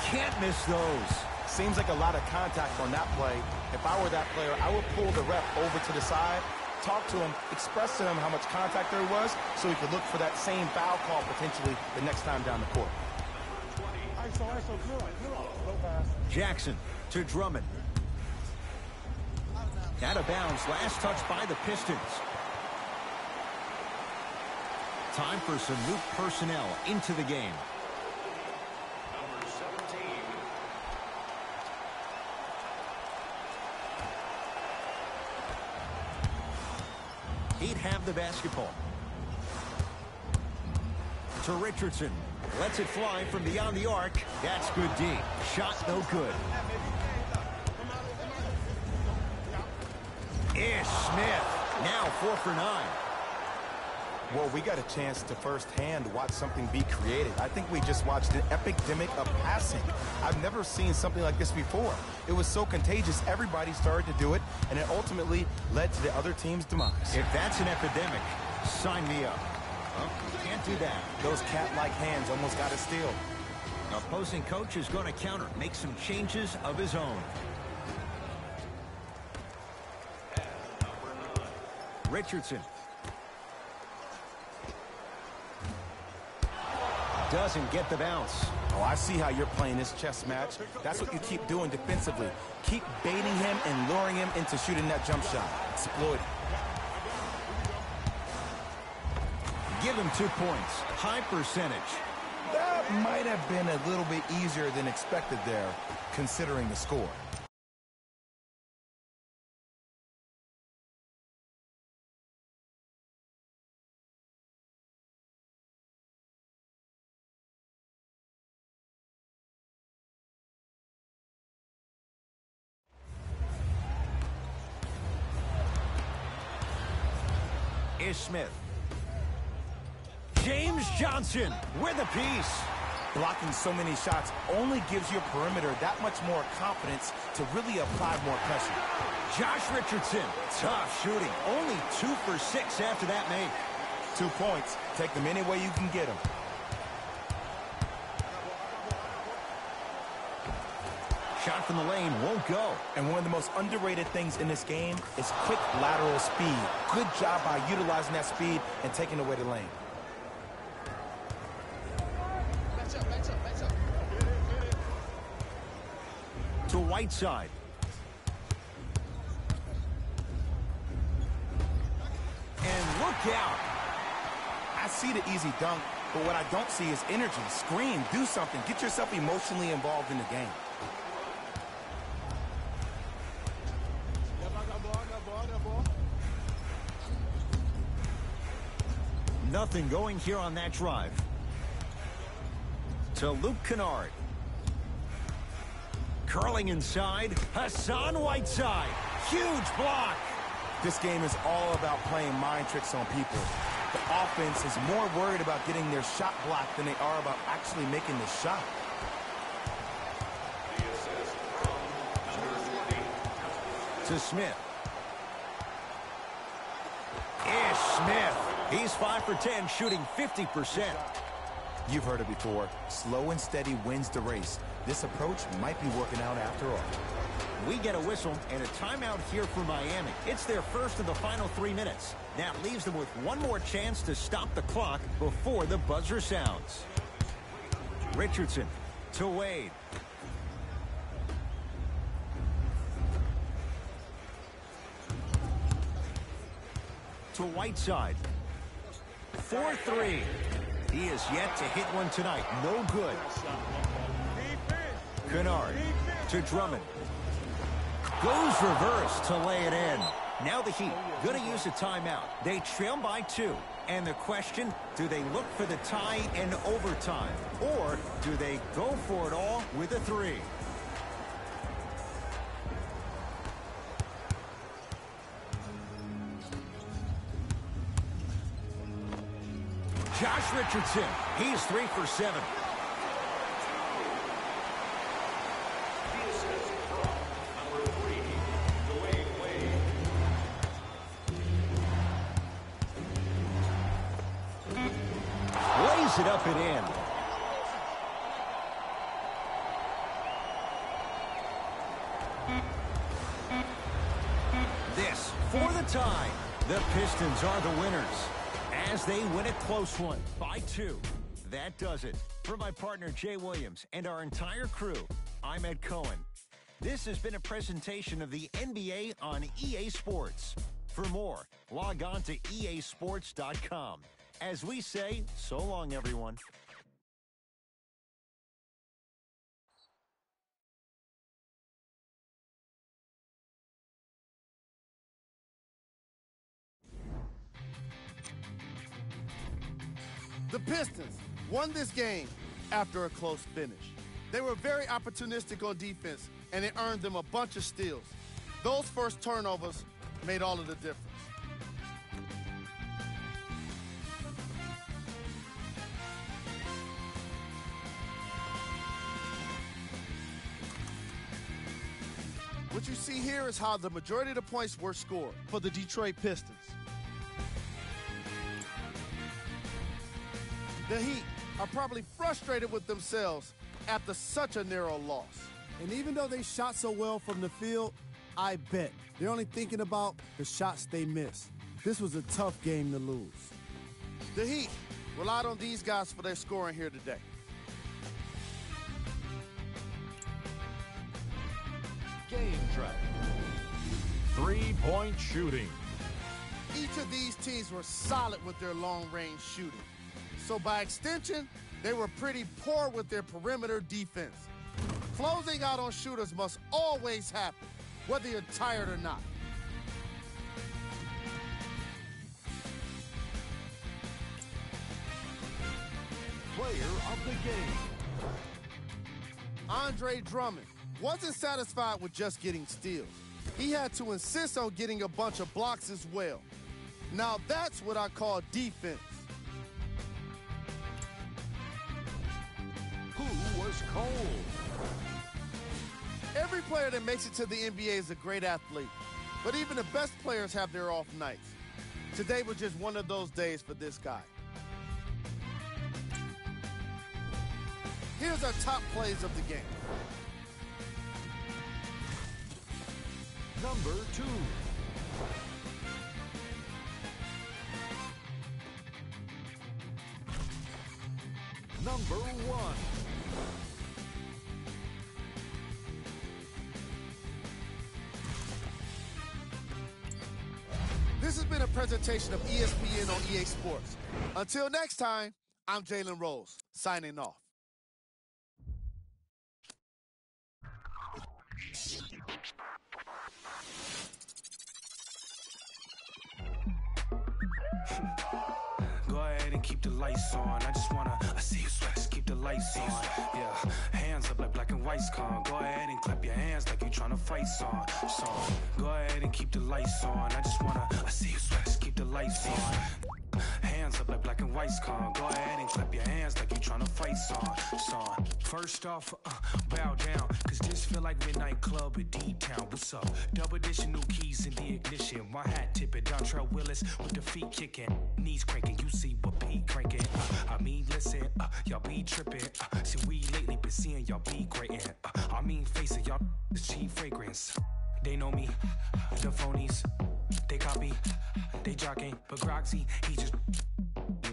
Can't miss those. Seems like a lot of contact on that play. If I were that player, I would pull the ref over to the side, talk to him, express to him how much contact there was so he could look for that same foul call potentially the next time down the court. Jackson to Drummond. Out of bounds. Last touch by the Pistons. Time for some new personnel into the game. He'd have the basketball. To Richardson. Lets it fly from beyond the arc. That's good D. Shot no good. Ish Smith. Now 4 for 9. Well, we got a chance to firsthand watch something be created. I think we just watched an epidemic of passing. I've never seen something like this before. It was so contagious, everybody started to do it, and it ultimately led to the other team's demise. If that's an epidemic, sign me up. Well, you can't do that. Those cat-like hands almost got a steal. Opposing coach is going to counter, make some changes of his own. Richardson. Doesn't get the bounce. Oh, I see how you're playing this chess match. That's what you keep doing defensively. Keep baiting him and luring him into shooting that jump shot. Exploit it. Give him 2 points. High percentage. That might have been a little bit easier than expected there, considering the score. Ish Smith. James Johnson with a piece. Blocking so many shots only gives your perimeter that much more confidence to really apply more pressure. Josh Richardson, tough shooting. Only 2 for 6 after that make. 2 points. Take them any way you can get them. Shot from the lane won't go. And one of the most underrated things in this game is quick lateral speed. Good job by utilizing that speed and taking away the lane. To Whiteside. And look out. I see the easy dunk, but what I don't see is energy. Scream, do something. Get yourself emotionally involved in the game. Nothing going here on that drive. To Luke Kennard. Curling inside. Hassan Whiteside. Huge block. This game is all about playing mind tricks on people. The offense is more worried about getting their shot blocked than they are about actually making the shot. The assist from number 20. To Smith. Ish Smith. He's 5 for 10, shooting 50%. You've heard it before. Slow and steady wins the race. This approach might be working out after all. We get a whistle and a timeout here for Miami. It's their first of the final 3 minutes. That leaves them with one more chance to stop the clock before the buzzer sounds. Richardson to Wade. To Whiteside. 4-3. He is yet to hit one tonight. No good. Kennard to Drummond. Goes reverse to lay it in. Now the Heat going to use a timeout. They trail by 2. And the question, do they look for the tie in overtime? Or do they go for it all with a 3? Josh Richardson, he's 3 for 7. The assist from number 3, Dwayne Wade. Lays it up and in. This for the tie. The Pistons are the winners as they win a close one by 2. That does it. For my partner Jay Williams and our entire crew, I'm Ed Cohen. This has been a presentation of the NBA on EA Sports. For more, log on to easports.com. As we say, so long, everyone. The Pistons won this game after a close finish. They were very opportunistic on defense, and it earned them a bunch of steals. Those first turnovers made all of the difference. What you see here is how the majority of the points were scored for the Detroit Pistons. The Heat are probably frustrated with themselves after such a narrow loss. And even though they shot so well from the field, I bet they're only thinking about the shots they missed. This was a tough game to lose. The Heat relied on these guys for their scoring here today. Game track. 3-point shooting. Each of these teams were solid with their long-range shooting. So by extension, they were pretty poor with their perimeter defense. Closing out on shooters must always happen, whether you're tired or not. Player of the game. Andre Drummond wasn't satisfied with just getting steals. He had to insist on getting a bunch of blocks as well. Now that's what I call defense. Who was cold? Every player that makes it to the NBA is a great athlete, but even the best players have their off nights. Today was just one of those days for this guy. Here's our top plays of the game. Number 2. Number 1. This has been a presentation of ESPN on EA Sports. Until next time, I'm Jalen Rose, signing off. Go ahead and keep the lights on. I just wanna, I see you sweat, just keep the lights on. Yeah, hands up like black and white's con. Go ahead and clap your hands like you tryna fight song. Go ahead and keep the lights on. I just wanna, I see you sweat, just keep the lights on. Hands up like black and white's con. Go ahead and clap your hands like you tryna fight song. First off, bow down, cause this feel like midnight club at D-Town. What's up? Double edition, new keys in the ignition. My hat tipping, Dontrell Willis with the feet kicking. Knees cranking, you see what Pete cranking. I mean, listen, y'all be tripping. See, we lately been seeing y'all be grating. I mean, face it, y'all is cheap fragrance. They know me, the phonies. They copy, they jocking. But Groxy, he just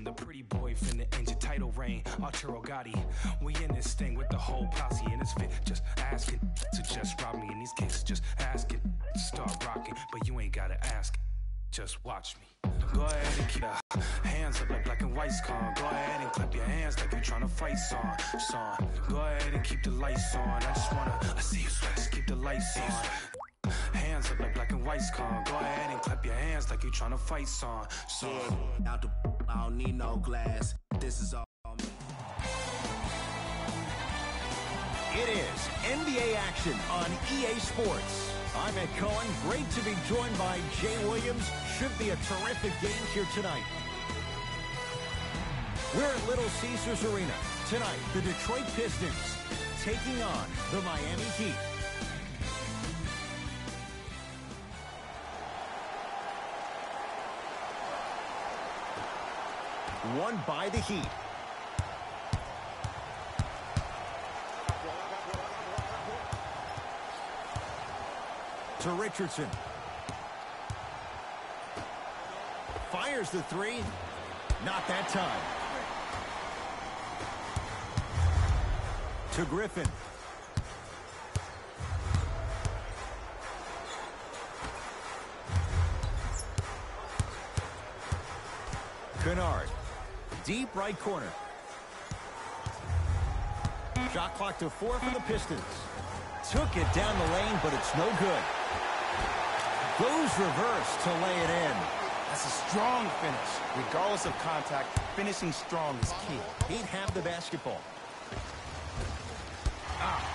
the pretty boy finna end your title reign. Arturo Gotti, we in this thing with the whole posse and it's fit. Just asking to just rob me and these kicks just asking to start rocking. But you ain't gotta ask, just watch me. Go ahead and keep hands up like black and white's con. Go ahead and clap your hands like you tryna fight song. Go ahead and keep the lights on. I just wanna, I see you sweat, just keep the lights on. Hands up like black and white's con. Go ahead and clap your hands like you tryna fight song. Out the, I don't need no glass. This is all me. It is NBA action on EA Sports. I'm Ed Cohen. Great to be joined by Jay Williams. Should be a terrific game here tonight. We're at Little Caesars Arena. Tonight, the Detroit Pistons taking on the Miami Heat. Won by the Heat. To Richardson. Fires the three. Not that time. To Griffin. Kennard. Deep right corner. Shot clock to 4 for the Pistons. Took it down the lane, but it's no good. Goes reverse to lay it in. That's a strong finish. Regardless of contact, finishing strong is key. He'd have the basketball.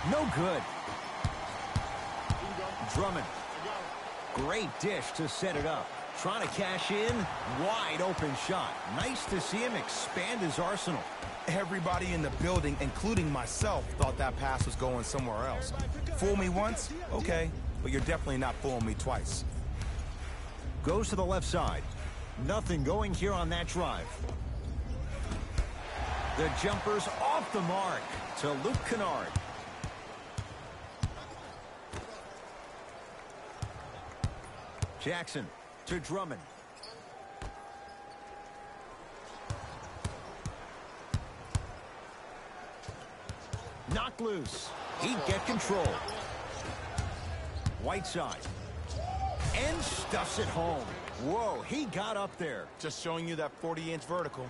No good. Drummond. Great dish to set it up. Trying to cash in. Wide open shot. Nice to see him expand his arsenal. Everybody in the building, including myself, thought that pass was going somewhere else. Fool me once? Okay. But you're definitely not fooling me twice. Goes to the left side. Nothing going here on that drive. The jumper's off the mark to Luke Kennard. Jackson to Drummond. Knocked loose. He'd get control. Whiteside. And stuffs it home. Whoa, he got up there. Just showing you that 40-inch vertical.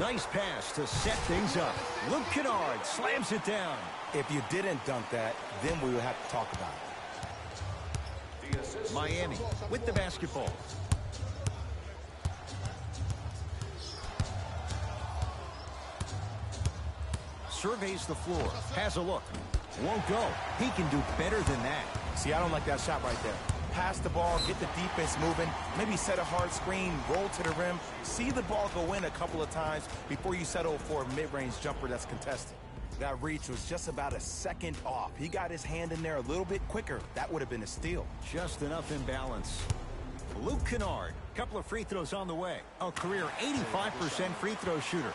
Nice pass to set things up. Luke Kennard slams it down. If you didn't dunk that, then we would have to talk about it. Miami with the basketball. Surveys the floor. Has a look. Won't go. He can do better than that. See, I don't like that shot right there. Pass the ball, get the defense moving, maybe set a hard screen, roll to the rim, see the ball go in a couple of times before you settle for a mid-range jumper that's contested. That reach was just about a second off. He got his hand in there a little bit quicker. That would have been a steal. Just enough imbalance. Luke Kennard, couple of free throws on the way. A career 85% free throw shooter.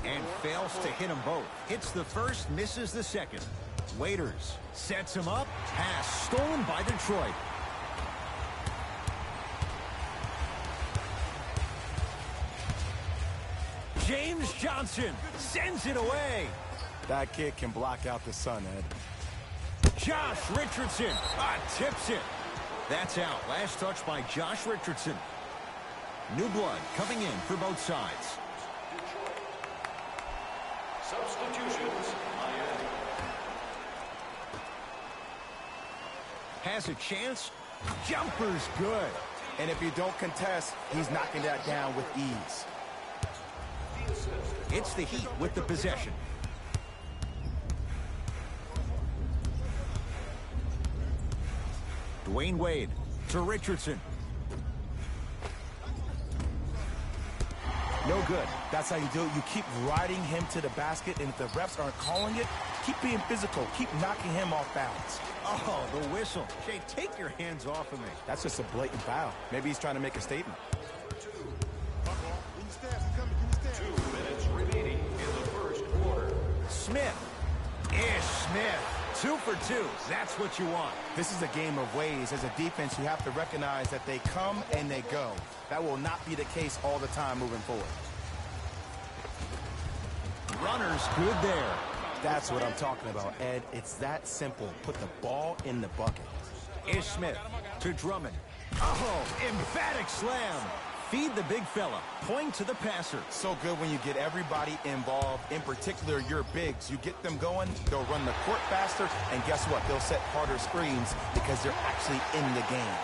And fails to hit them both. Hits the first, misses the second. Waiters sets him up. Pass stolen by Detroit. James Johnson sends it away. That kid can block out the sun, Ed. Josh Richardson tips it. That's out. Last touch by Josh Richardson. New blood coming in for both sides. Substitutions. Miami. Has a chance. Jumper's good. And if you don't contest, he's knocking that down with ease. It's the Heat with the possession. Dwayne Wade to Richardson. No good. That's how you do it. You keep riding him to the basket, and if the refs aren't calling it, keep being physical. Keep knocking him off balance. Oh, the whistle. Jay, take your hands off of me. That's just a blatant foul. Maybe he's trying to make a statement. 2 minutes remaining in the first quarter. Smith. Smith. 2 for 2. That's what you want. This is a game of ways. As a defense, you have to recognize that they come and they go. That will not be the case all the time moving forward. Runner's good there. That's what I'm talking about, Ed. It's that simple. Put the ball in the bucket. Smith to Drummond. Oh, emphatic slam. Feed the big fella. Point to the passer. So good when you get everybody involved, in particular your bigs. You get them going, they'll run the court faster, and guess what? They'll set harder screens because they're actually in the game.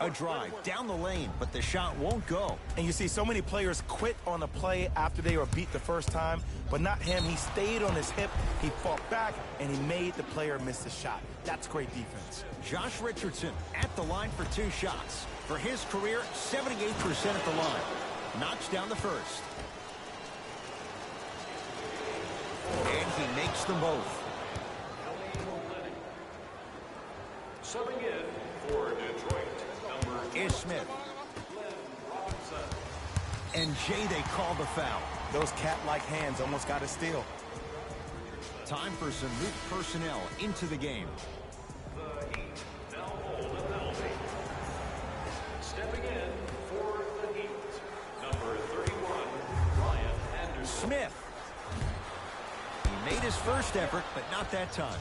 A drive down the lane, but the shot won't go. And you see so many players quit on a play after they were beat the first time, but not him. He stayed on his hip, he fought back, and he made the player miss the shot. That's great defense. Josh Richardson at the line for 2 shots. For his career, 78% at the line. Knocks down the first. And he makes them both. Subbing in for Detroit. Smith. And Jay, they call the foul. Those cat-like hands almost got a steal. Time for some new personnel into the game. The Heat now hold a penalty. Stepping in for the Heat, number 31, Ryan Anderson. Smith. He made his first effort, but not that time.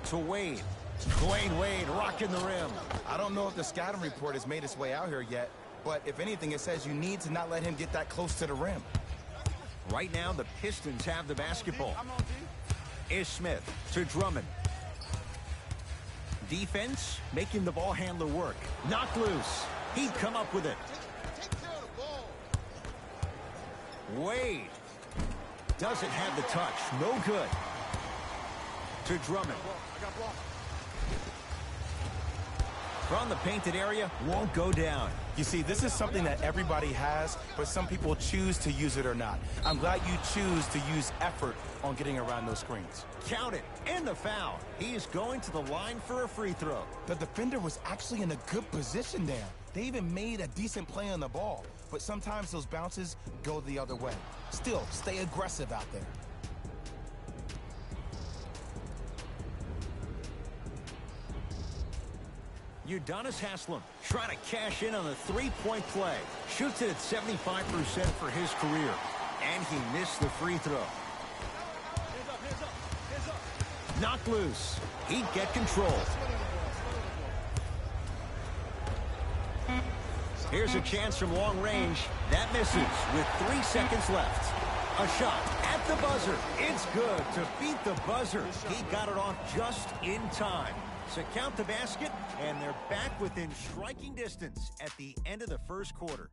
To Wade. Dwayne Wade rocking the rim. I don't know if the scouting report has made its way out here yet, but if anything, it says you need to not let him get that close to the rim. Right now, the Pistons have the basketball. Smith to Drummond. Defense making the ball handler work. Knocked loose. He'd come up with it. Wade doesn't have the touch. No good. To Drummond. From the painted area, won't go down. You see, this is something that everybody has, but some people choose to use it or not. I'm glad you choose to use effort on getting around those screens. Count it, and the foul. He is going to the line for a free throw. The defender was actually in a good position there. They even made a decent play on the ball, but sometimes those bounces go the other way. Still, stay aggressive out there. Udonis Haslem trying to cash in on a three-point play. Shoots it at 75% for his career. And he missed the free throw. Knocked loose. He'd get control. Here's a chance from long range. That misses with 3 seconds left. A shot at the buzzer. It's good to beat the buzzer. He got it off just in time. So count the basket, and they're back within striking distance at the end of the first quarter.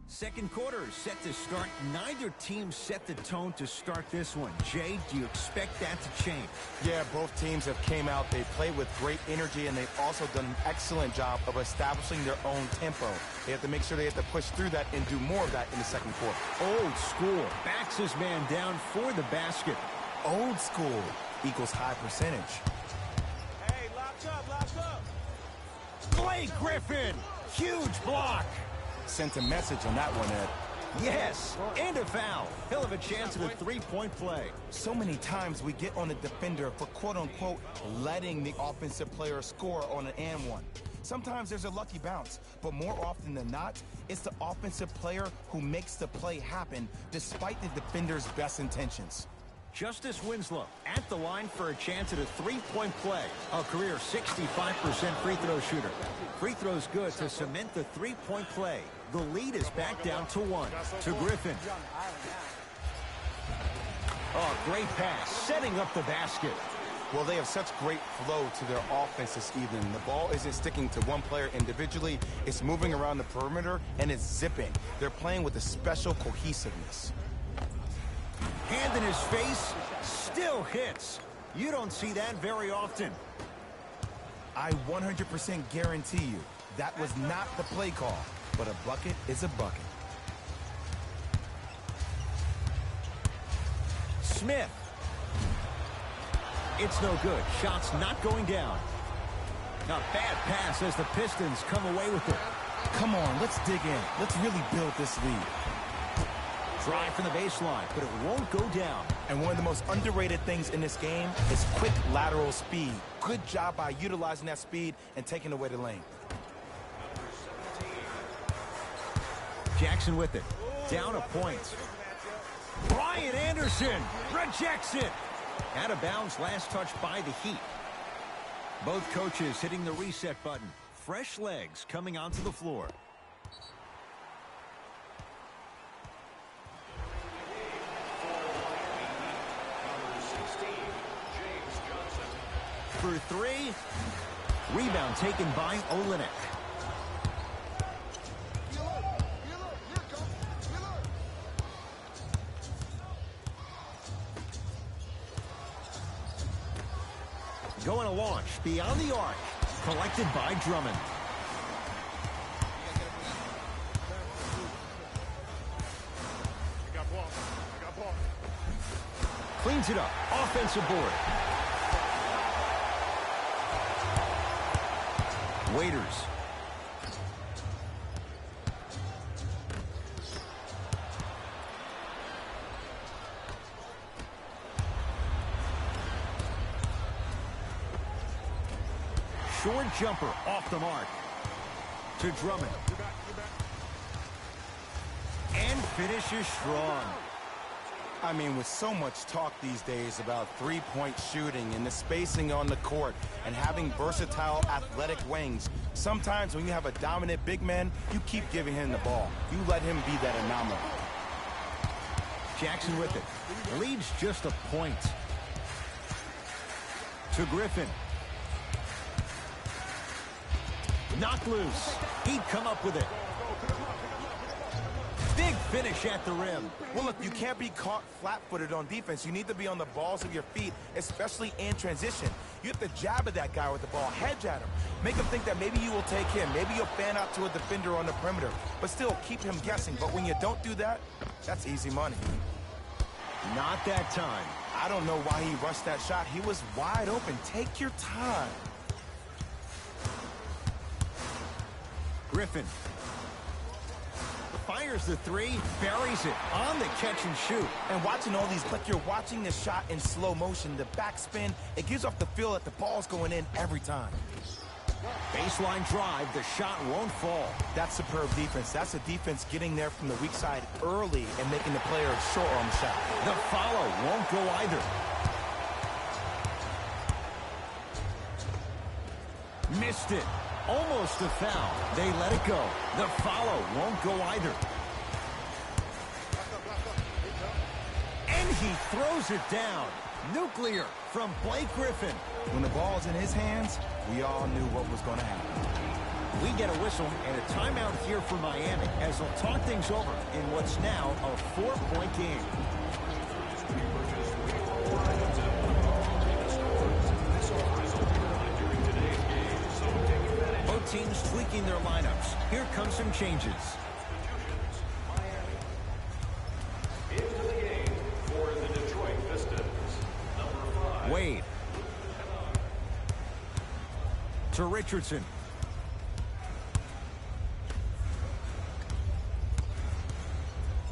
Second quarter is set to start. Neither team set the tone to start this one. Jay, do you expect that to change? Yeah, both teams have came out. They played with great energy, and they've also done an excellent job of establishing their own tempo. They have to make sure they have to push through that and do more of that in the second quarter. Old school. Backs his man down for the basket. Old school equals high percentage. Hey, locked up, locked up. Blake Griffin. Huge block. sent a message on that one, Ed. Yes, and a foul. He'll have a chance at a three-point play. So many times we get on the defender for quote-unquote letting the offensive player score on an and one. Sometimes there's a lucky bounce, but more often than not, it's the offensive player who makes the play happen despite the defender's best intentions. Justice Winslow at the line for a chance at a three-point play. A career 65% free throw shooter. Free throws good to cement the three-point play. The lead is back down to 1. To Griffin. Oh, great pass, setting up the basket. Well, they have such great flow to their offense this evening. The ball isn't sticking to one player individually. It's moving around the perimeter, and it's zipping. They're playing with a special cohesiveness. Hand in his face, still hits. You don't see that very often. I 100% guarantee you that was not the play call, but a bucket is a bucket. Smith. It's no good. Shot's not going down. A bad pass as the Pistons come away with it. Come on, let's dig in. Let's really build this lead. Drive from the baseline, but it won't go down. And one of the most underrated things in this game is quick lateral speed. Good job by utilizing that speed and taking away the lane. Jackson with it. Down a point. Brian Anderson rejects it. Out of bounds, last touch by the Heat. Both coaches hitting the reset button. Fresh legs coming onto the floor. For three. Rebound taken by Olenek. Going to launch beyond the arc. Collected by Drummond. Cleans it up. Offensive board. Waiters. Short jumper off the mark. To Drummond. And finishes strong. I mean, with so much talk these days about three-point shooting and the spacing on the court and having versatile athletic wings, sometimes when you have a dominant big man, you keep giving him the ball. You let him be that anomaly. Jackson with it. Leads just a point. To Griffin. Knocked loose. He'd come up with it. Big finish at the rim. Well, look, you can't be caught flat-footed on defense. You need to be on the balls of your feet, especially in transition. You have to jab at that guy with the ball, hedge at him. Make him think that maybe you will take him. Maybe you'll fan out to a defender on the perimeter, but still keep him guessing. But when you don't do that, that's easy money. Not that time. I don't know why he rushed that shot. He was wide open. Take your time. Griffin. Fires the three, buries it on the catch and shoot. And watching all these, like you're watching the shot in slow motion, the backspin, it gives off the feel that the ball's going in every time. Baseline drive, the shot won't fall. That's superb defense. That's a defense getting there from the weak side early and making the player short on the shot. The follow won't go either. Missed it. Almost a foul. They let it go. The follow won't go either. And he throws it down. Nuclear from Blake Griffin. When the ball's in his hands, we all knew what was going to happen. We get a whistle and a timeout here for Miami as they'll talk things over in what's now a 4-point game. Both teams tweaking their lineups. Here come some changes. Into the game for the Detroit Pistons, number 5. Wade. To Richardson.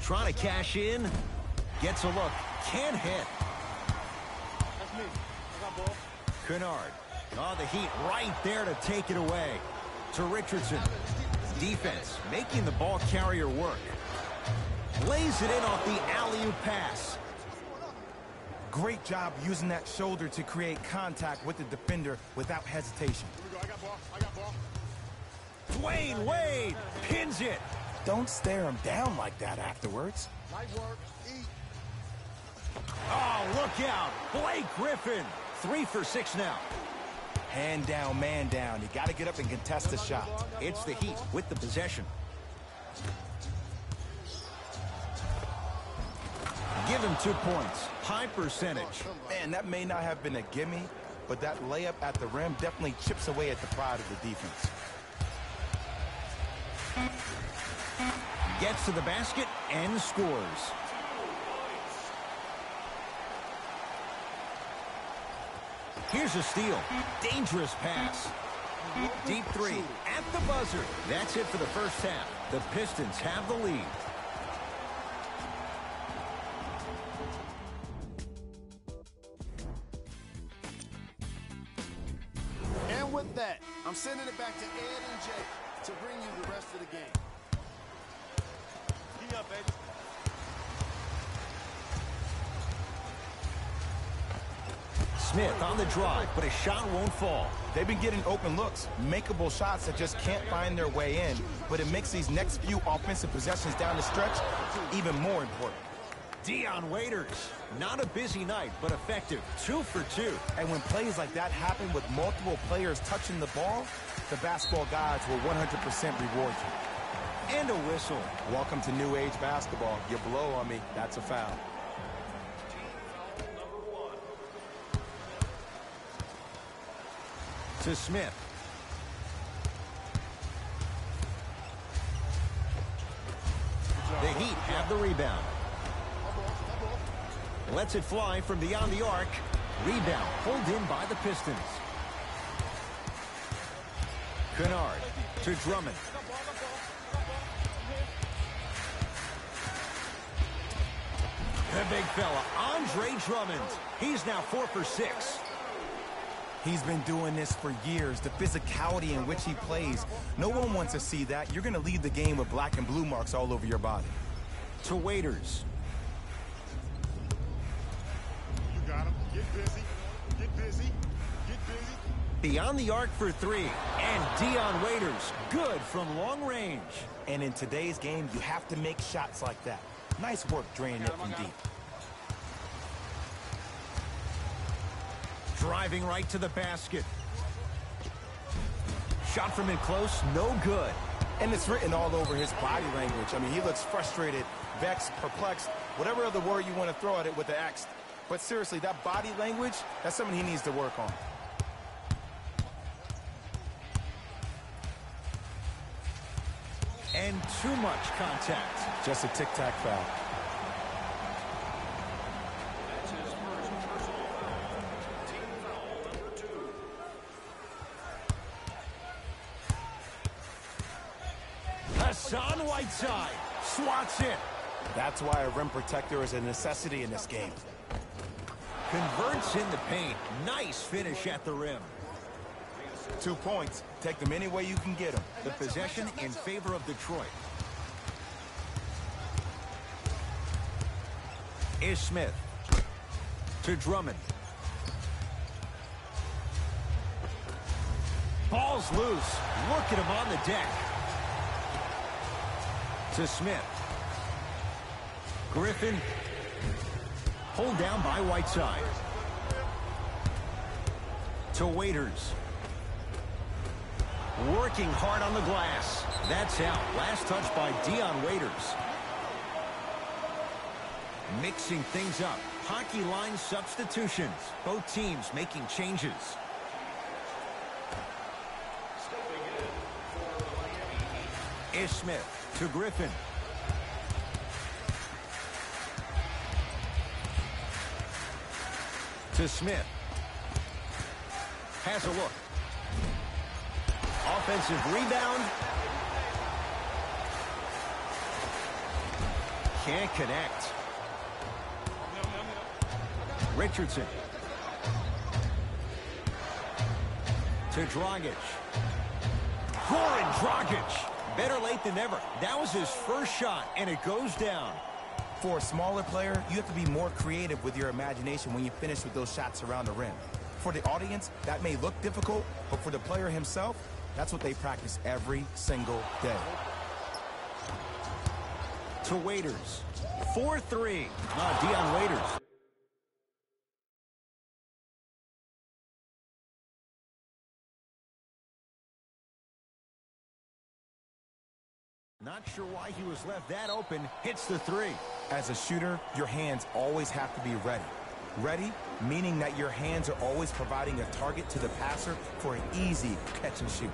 Trying to cash in. Gets a look. Can't hit. That's me. I got ball. Kennard. Oh, the Heat right there to take it away. To Richardson. Defense making the ball carrier work. Lays it in off the alley-oop pass. Great job using that shoulder to create contact with the defender without hesitation. Here we go. I got ball. I got ball. Dwayne Wade pins it. Don't stare him down like that afterwards. Light work. Eat. Oh, look out. Blake Griffin. 3 for 6 now. Hand down, man down. You got to get up and contest the shot. It's the Heat with the possession. Give him 2 points. High percentage. Man, that may not have been a gimme, but that layup at the rim definitely chips away at the pride of the defense. Gets to the basket and scores. Here's a steal. Dangerous pass. Deep 3 at the buzzer. That's it for the first half. The Pistons have the lead. And with that, I'm sending it back to Ed and Jay to bring you the rest of the game. He up, baby. Smith on the drive, but his shot won't fall. They've been getting open looks, makeable shots that just can't find their way in, but it makes these next few offensive possessions down the stretch even more important. Dion Waiters, not a busy night, but effective. 2 for 2. And when plays like that happen with multiple players touching the ball, the basketball gods will 100% reward you. And a whistle. Welcome to new age basketball. You blow on me, that's a foul. To Smith. The Heat have the rebound. Lets it fly from beyond the arc. Rebound pulled in by the Pistons. Kennard to Drummond. The big fella, Andre Drummond. He's now 4 for 6. He's been doing this for years. The physicality in which he plays, no one wants to see that. You're going to leave the game with black and blue marks all over your body. To Waiters. You got him. Get busy. Get busy. Get busy. Beyond the arc for 3. And Dion Waiters, good from long range. And in today's game, you have to make shots like that. Nice work draining it from deep. Driving right to the basket. Shot from in close, no good. And it's written all over his body language. I mean, he looks frustrated, vexed, perplexed, whatever other word you want to throw at it with the X. But seriously, that body language, that's something he needs to work on. And too much contact. Just a tic-tac foul. That's his first personal foul. Team foul number 2. Hassan Whiteside swats it. That's why a rim protector is a necessity in this game. Converts in the paint. Nice finish at the rim. 2 points. Take them any way you can get them. The possession in favor of Detroit. Is Smith. To Drummond. Ball's loose. Look at him on the deck. To Smith. Griffin. Pulled down by Whiteside. To Waiters. Working hard on the glass. That's out. Last touch by Dion Waiters. Mixing things up. Hockey line substitutions. Both teams making changes. Stepping in for the Miami Heat. Ish Smith to Griffin. To Smith. Has a look. Offensive rebound. can't connect. Richardson. To Dragic. Goran Dragic. Better late than never. That was his first shot, and it goes down. For a smaller player, you have to be more creative with your imagination when you finish with those shots around the rim. For the audience, that may look difficult, but for the player himself, that's what they practice every single day. To Waiters. 4-3. Dion Waiters. Not sure why he was left that open. Hits the three. As a shooter, your hands always have to be ready. Ready, meaning that your hands are always providing a target to the passer for an easy catch and shoot.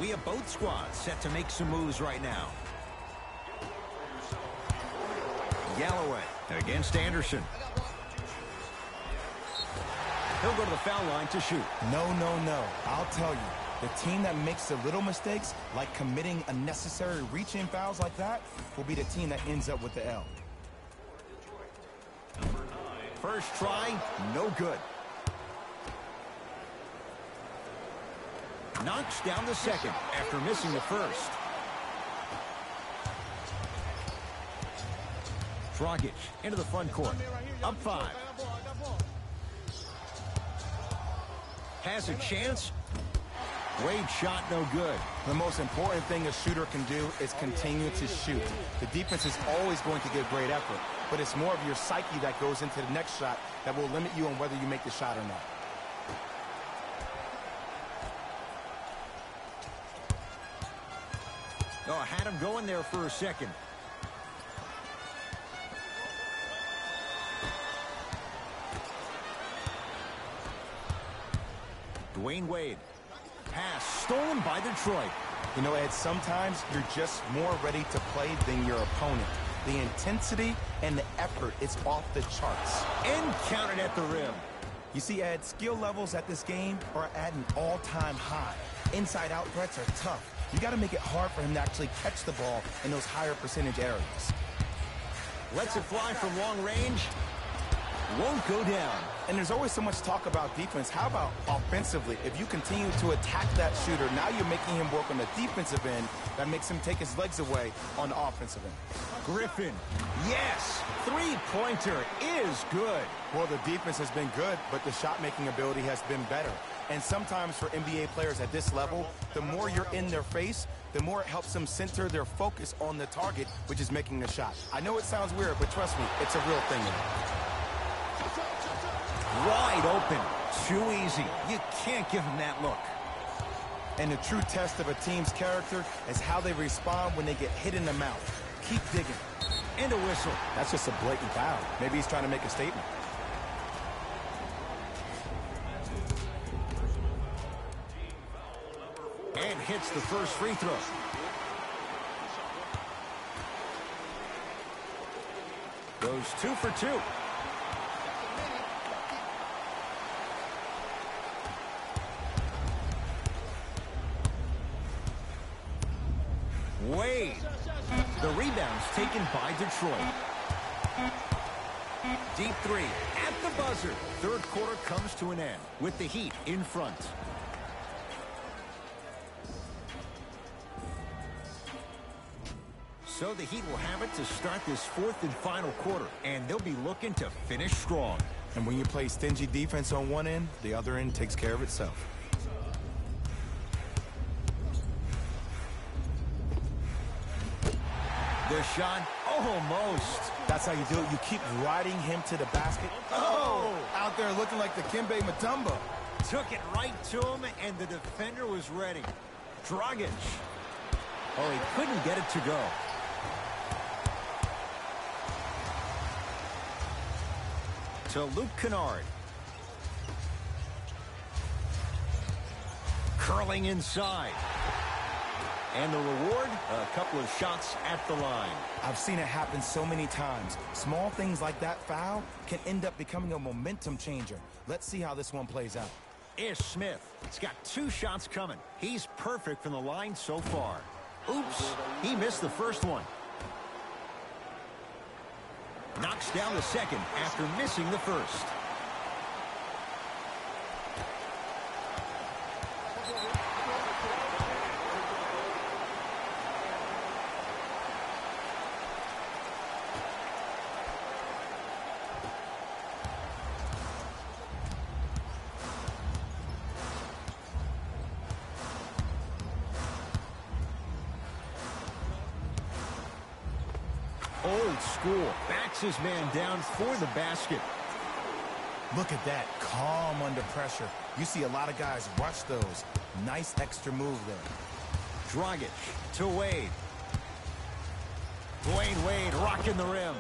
We have both squads set to make some moves right now. Galloway against Anderson. He'll go to the foul line to shoot. No. I'll tell you, the team that makes the little mistakes, like committing unnecessary reach-in fouls like that, will be the team that ends up with the L. First try, no good. Knocks down the second after missing the first. Dragic into the front court. Up 5. Has a chance. Wade shot no good. The most important thing a shooter can do is continue to shoot. The defense is always going to give great effort, but it's more of your psyche that goes into the next shot that will limit you on whether you make the shot or not. Oh, had him going there for a second. Dwayne Wade. Pass stolen by Detroit. You know, Ed, sometimes you're just more ready to play than your opponent. The intensity and the effort is off the charts. And counted at the rim. You see, Ed, skill levels at this game are at an all-time high. Inside-out threats are tough. You got to make it hard for him to actually catch the ball in those higher percentage areas. Lets it fly from long range. Won't go down. And there's always so much talk about defense. How about offensively? If you continue to attack that shooter, now you're making him work on the defensive end. That makes him take his legs away on the offensive end. Griffin, yes, three-pointer is good. Well, the defense has been good, but the shot-making ability has been better. And sometimes for NBA players at this level, the more you're in their face, the more it helps them center their focus on the target, which is making the shot. I know it sounds weird, but trust me, it's a real thing. Wide open. Too easy. You can't give him that look. And the true test of a team's character is how they respond when they get hit in the mouth. Keep digging. And a whistle. That's just a blatant foul. Maybe he's trying to make a statement. And hits the first free throw. Goes 2 for 2. Wade. The rebound's taken by Detroit. Deep three at the buzzer. Third quarter comes to an end with the Heat in front. So the Heat will have it to start this fourth and final quarter, and they'll be looking to finish strong. And when you play stingy defense on one end, the other end takes care of itself. The shot, almost. That's how you do it. You keep riding him to the basket. Oh! Out there looking like the Kimbe Mutombo. Took it right to him, and the defender was ready. Dragic. Oh, he couldn't get it to go. To Luke Kennard. Curling inside. And the reward, a couple of shots at the line. I've seen it happen so many times. Small things like that foul can end up becoming a momentum changer. Let's see how this one plays out. Ish Smith. He's got 2 shots coming. He's perfect from the line so far. Oops, he missed the first one. Knocks down the second after missing the first. Old school. Backs his man down for the basket. Look at that. Calm under pressure. You see a lot of guys rush those. Nice extra move there. Dragic to Wade. Dwayne Wade rocking the rim.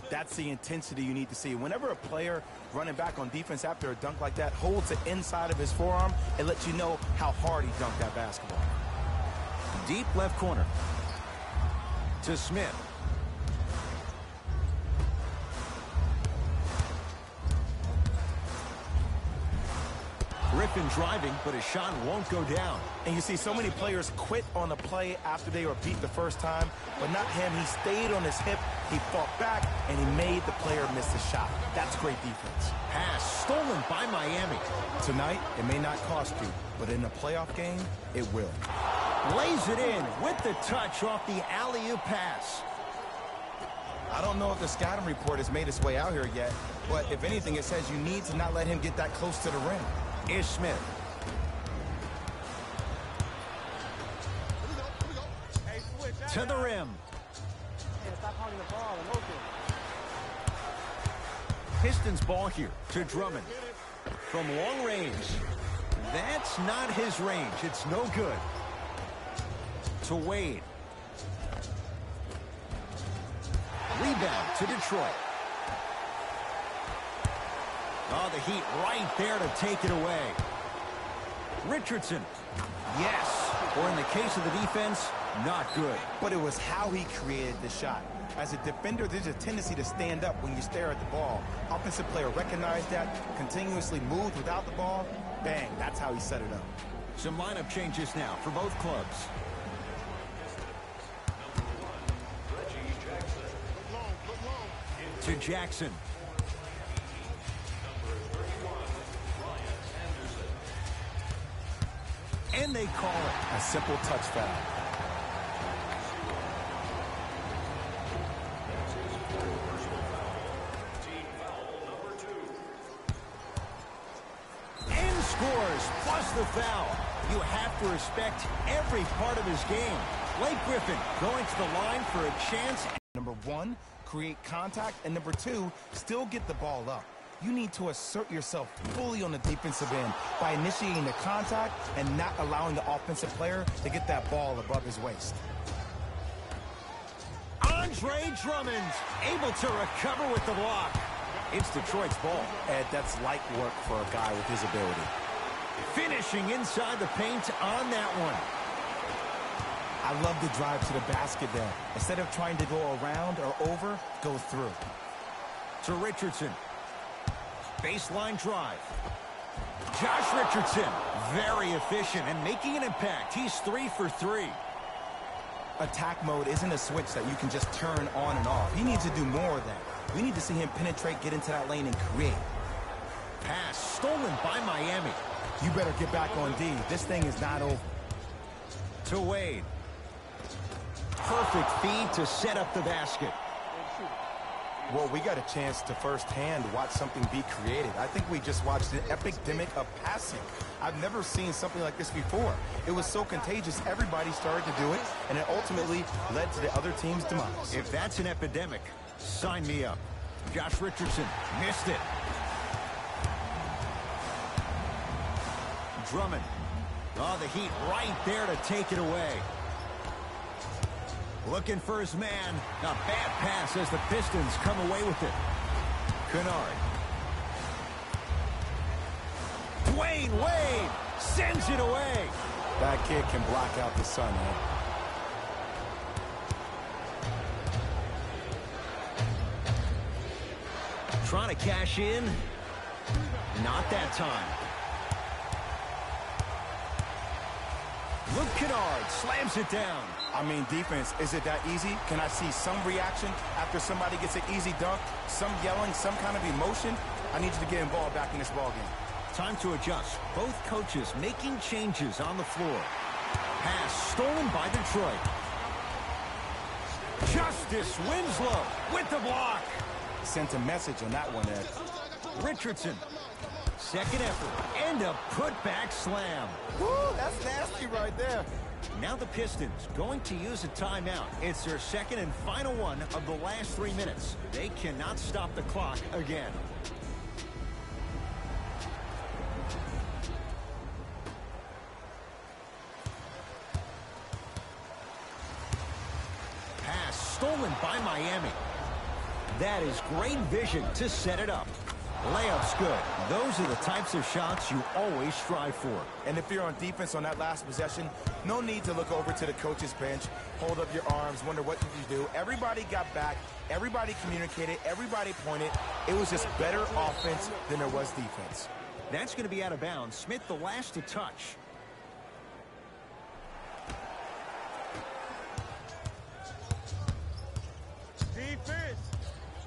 That's the intensity you need to see. Whenever a player running back on defense after a dunk like that holds the inside of his forearm, it lets you know how hard he dunked that basketball. Deep left corner. To Smith. Griffin driving, but his shot won't go down. And you see so many players quit on the play after they were beat the first time, but not him. He stayed on his hip, he fought back, and he made the player miss the shot. That's great defense. Pass stolen by Miami. Tonight, it may not cost you, but in a playoff game, it will. Lays it in with the touch off the alley-oop pass. I don't know if the scouting report has made its way out here yet, but if anything, it says you need to not let him get that close to the rim. Is Smith. To the rim. Pistons ball here to Drummond. From long range. That's not his range. It's no good. To Wade. Rebound to Detroit. Oh, the Heat right there to take it away. Richardson. Yes. Or in the case of the defense, not good. But it was how he created the shot. As a defender, there's a tendency to stand up when you stare at the ball. Offensive player recognized that, continuously moved without the ball. Bang, that's how he set it up. Some lineup changes now for both clubs. To Jackson. And they call it a simple touch foul. And scores, plus the foul. You have to respect every part of his game. Blake Griffin going to the line for a chance. Number one, create contact, and number two, still get the ball up. You need to assert yourself fully on the defensive end by initiating the contact and not allowing the offensive player to get that ball above his waist. Andre Drummond able to recover with the block. It's Detroit's ball. Ed, that's light work for a guy with his ability. Finishing inside the paint on that one. I love the drive to the basket there. Instead of trying to go around or over, go through. To Richardson. Baseline drive. Josh Richardson, very efficient and making an impact. He's 3 for 3. Attack mode isn't a switch that you can just turn on and off. He needs to do more of that. We need to see him penetrate, get into that lane, and create. Pass stolen by Miami. You better get back on D. This thing is not over. To Wade. Perfect feed to set up the basket. Well, we got a chance to firsthand watch something be created. I think we just watched an epidemic of passing. I've never seen something like this before. It was so contagious, everybody started to do it, and it ultimately led to the other team's demise. If that's an epidemic, sign me up. Josh Richardson missed it. Drummond. Oh, the Heat right there to take it away. Looking for his man. A bad pass as the Pistons come away with it. Kennard. Dwayne Wade sends it away. That kid can block out the sun, man. Trying to cash in. Not that time. Luke Kennard slams it down. I mean, defense, is it that easy? Can I see some reaction after somebody gets an easy dunk? Some yelling, some kind of emotion? I need you to get involved back in this ballgame. Time to adjust. Both coaches making changes on the floor. Pass stolen by Detroit. Justice Winslow with the block. Sent a message on that one, Ed. Richardson. Second effort. And a putback slam. Woo, that's nasty right there. Now the Pistons going to use a timeout. It's their second and final one of the last 3 minutes. They cannot stop the clock again. Pass stolen by Miami. That is great vision to set it up. Layup's good. Those are the types of shots you always strive for. And if you're on defense on that last possession, no need to look over to the coach's bench, hold up your arms, wonder what did you do. Everybody got back. Everybody communicated. Everybody pointed. It was just better offense than there was defense. That's going to be out of bounds. Smith the last to touch.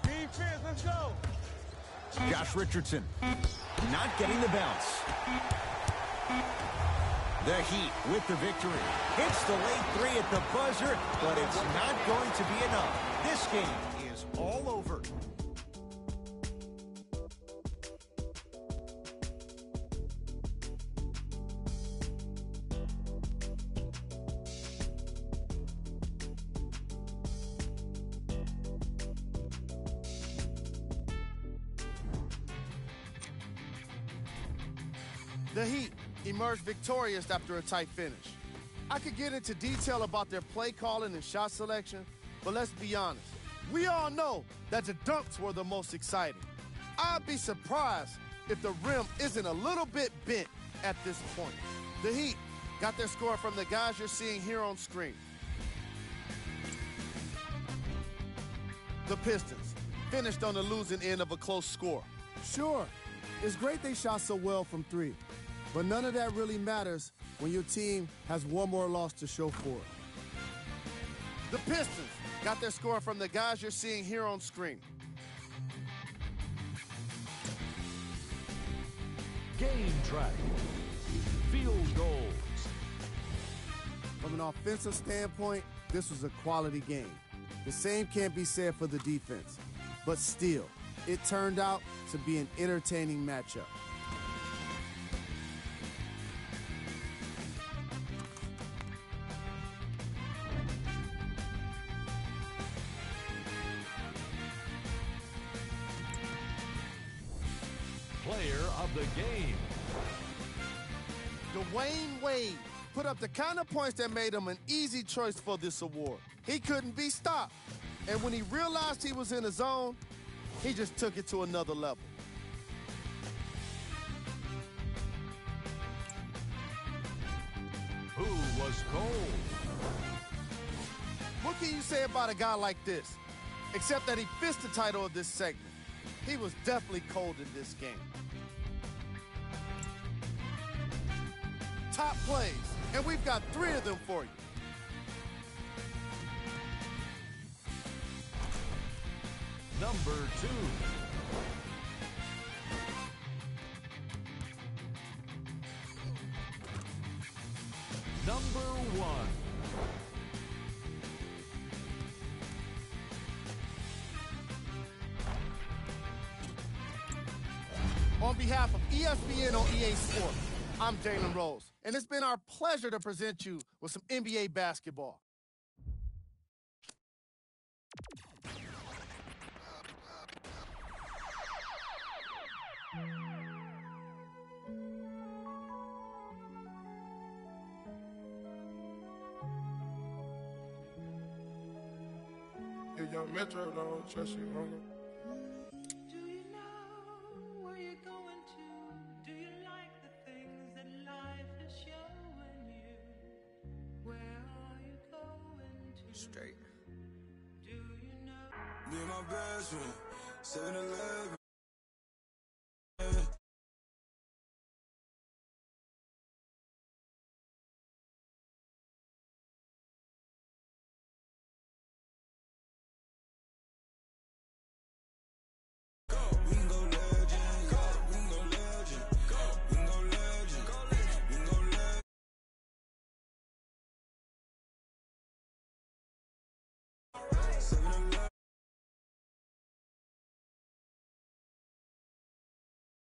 Defense, let's go. Josh Richardson not getting the bounce. The Heat with the victory. Hits the late three at the buzzer, but it's not going to be enough. This game is all over. The Heat emerged victorious after a tight finish. I could get into detail about their play calling and shot selection, but let's be honest. We all know that the dunks were the most exciting. I'd be surprised if the rim isn't a little bit bent at this point. The Heat got their score from the guys you're seeing here on screen. The Pistons finished on the losing end of a close score. Sure, it's great they shot so well from three, but none of that really matters when your team has one more loss to show for it. The Pistons got their score from the guys you're seeing here on screen. Game track. Field goals. From an offensive standpoint, this was a quality game. The same can't be said for the defense, but still, it turned out to be an entertaining matchup. Player of the game. Dwayne Wade put up the kind of points that made him an easy choice for this award. He couldn't be stopped. And when he realized he was in the zone, he just took it to another level. Who was cold? What can you say about a guy like this? Except that he fits the title of this segment. He was definitely cold in this game. Top plays, and we've got 3 of them for you. Number 2. Number 1. On behalf of ESPN on EA Sports, I'm Jalen Rose, and it's been our pleasure to present you with some NBA basketball. If your metro don't trust you, homie. Do you know where you're going to? Do you like the things that life is showing you? Where are you going to? Straight. Do you know? Me and my best friend, 7-Eleven.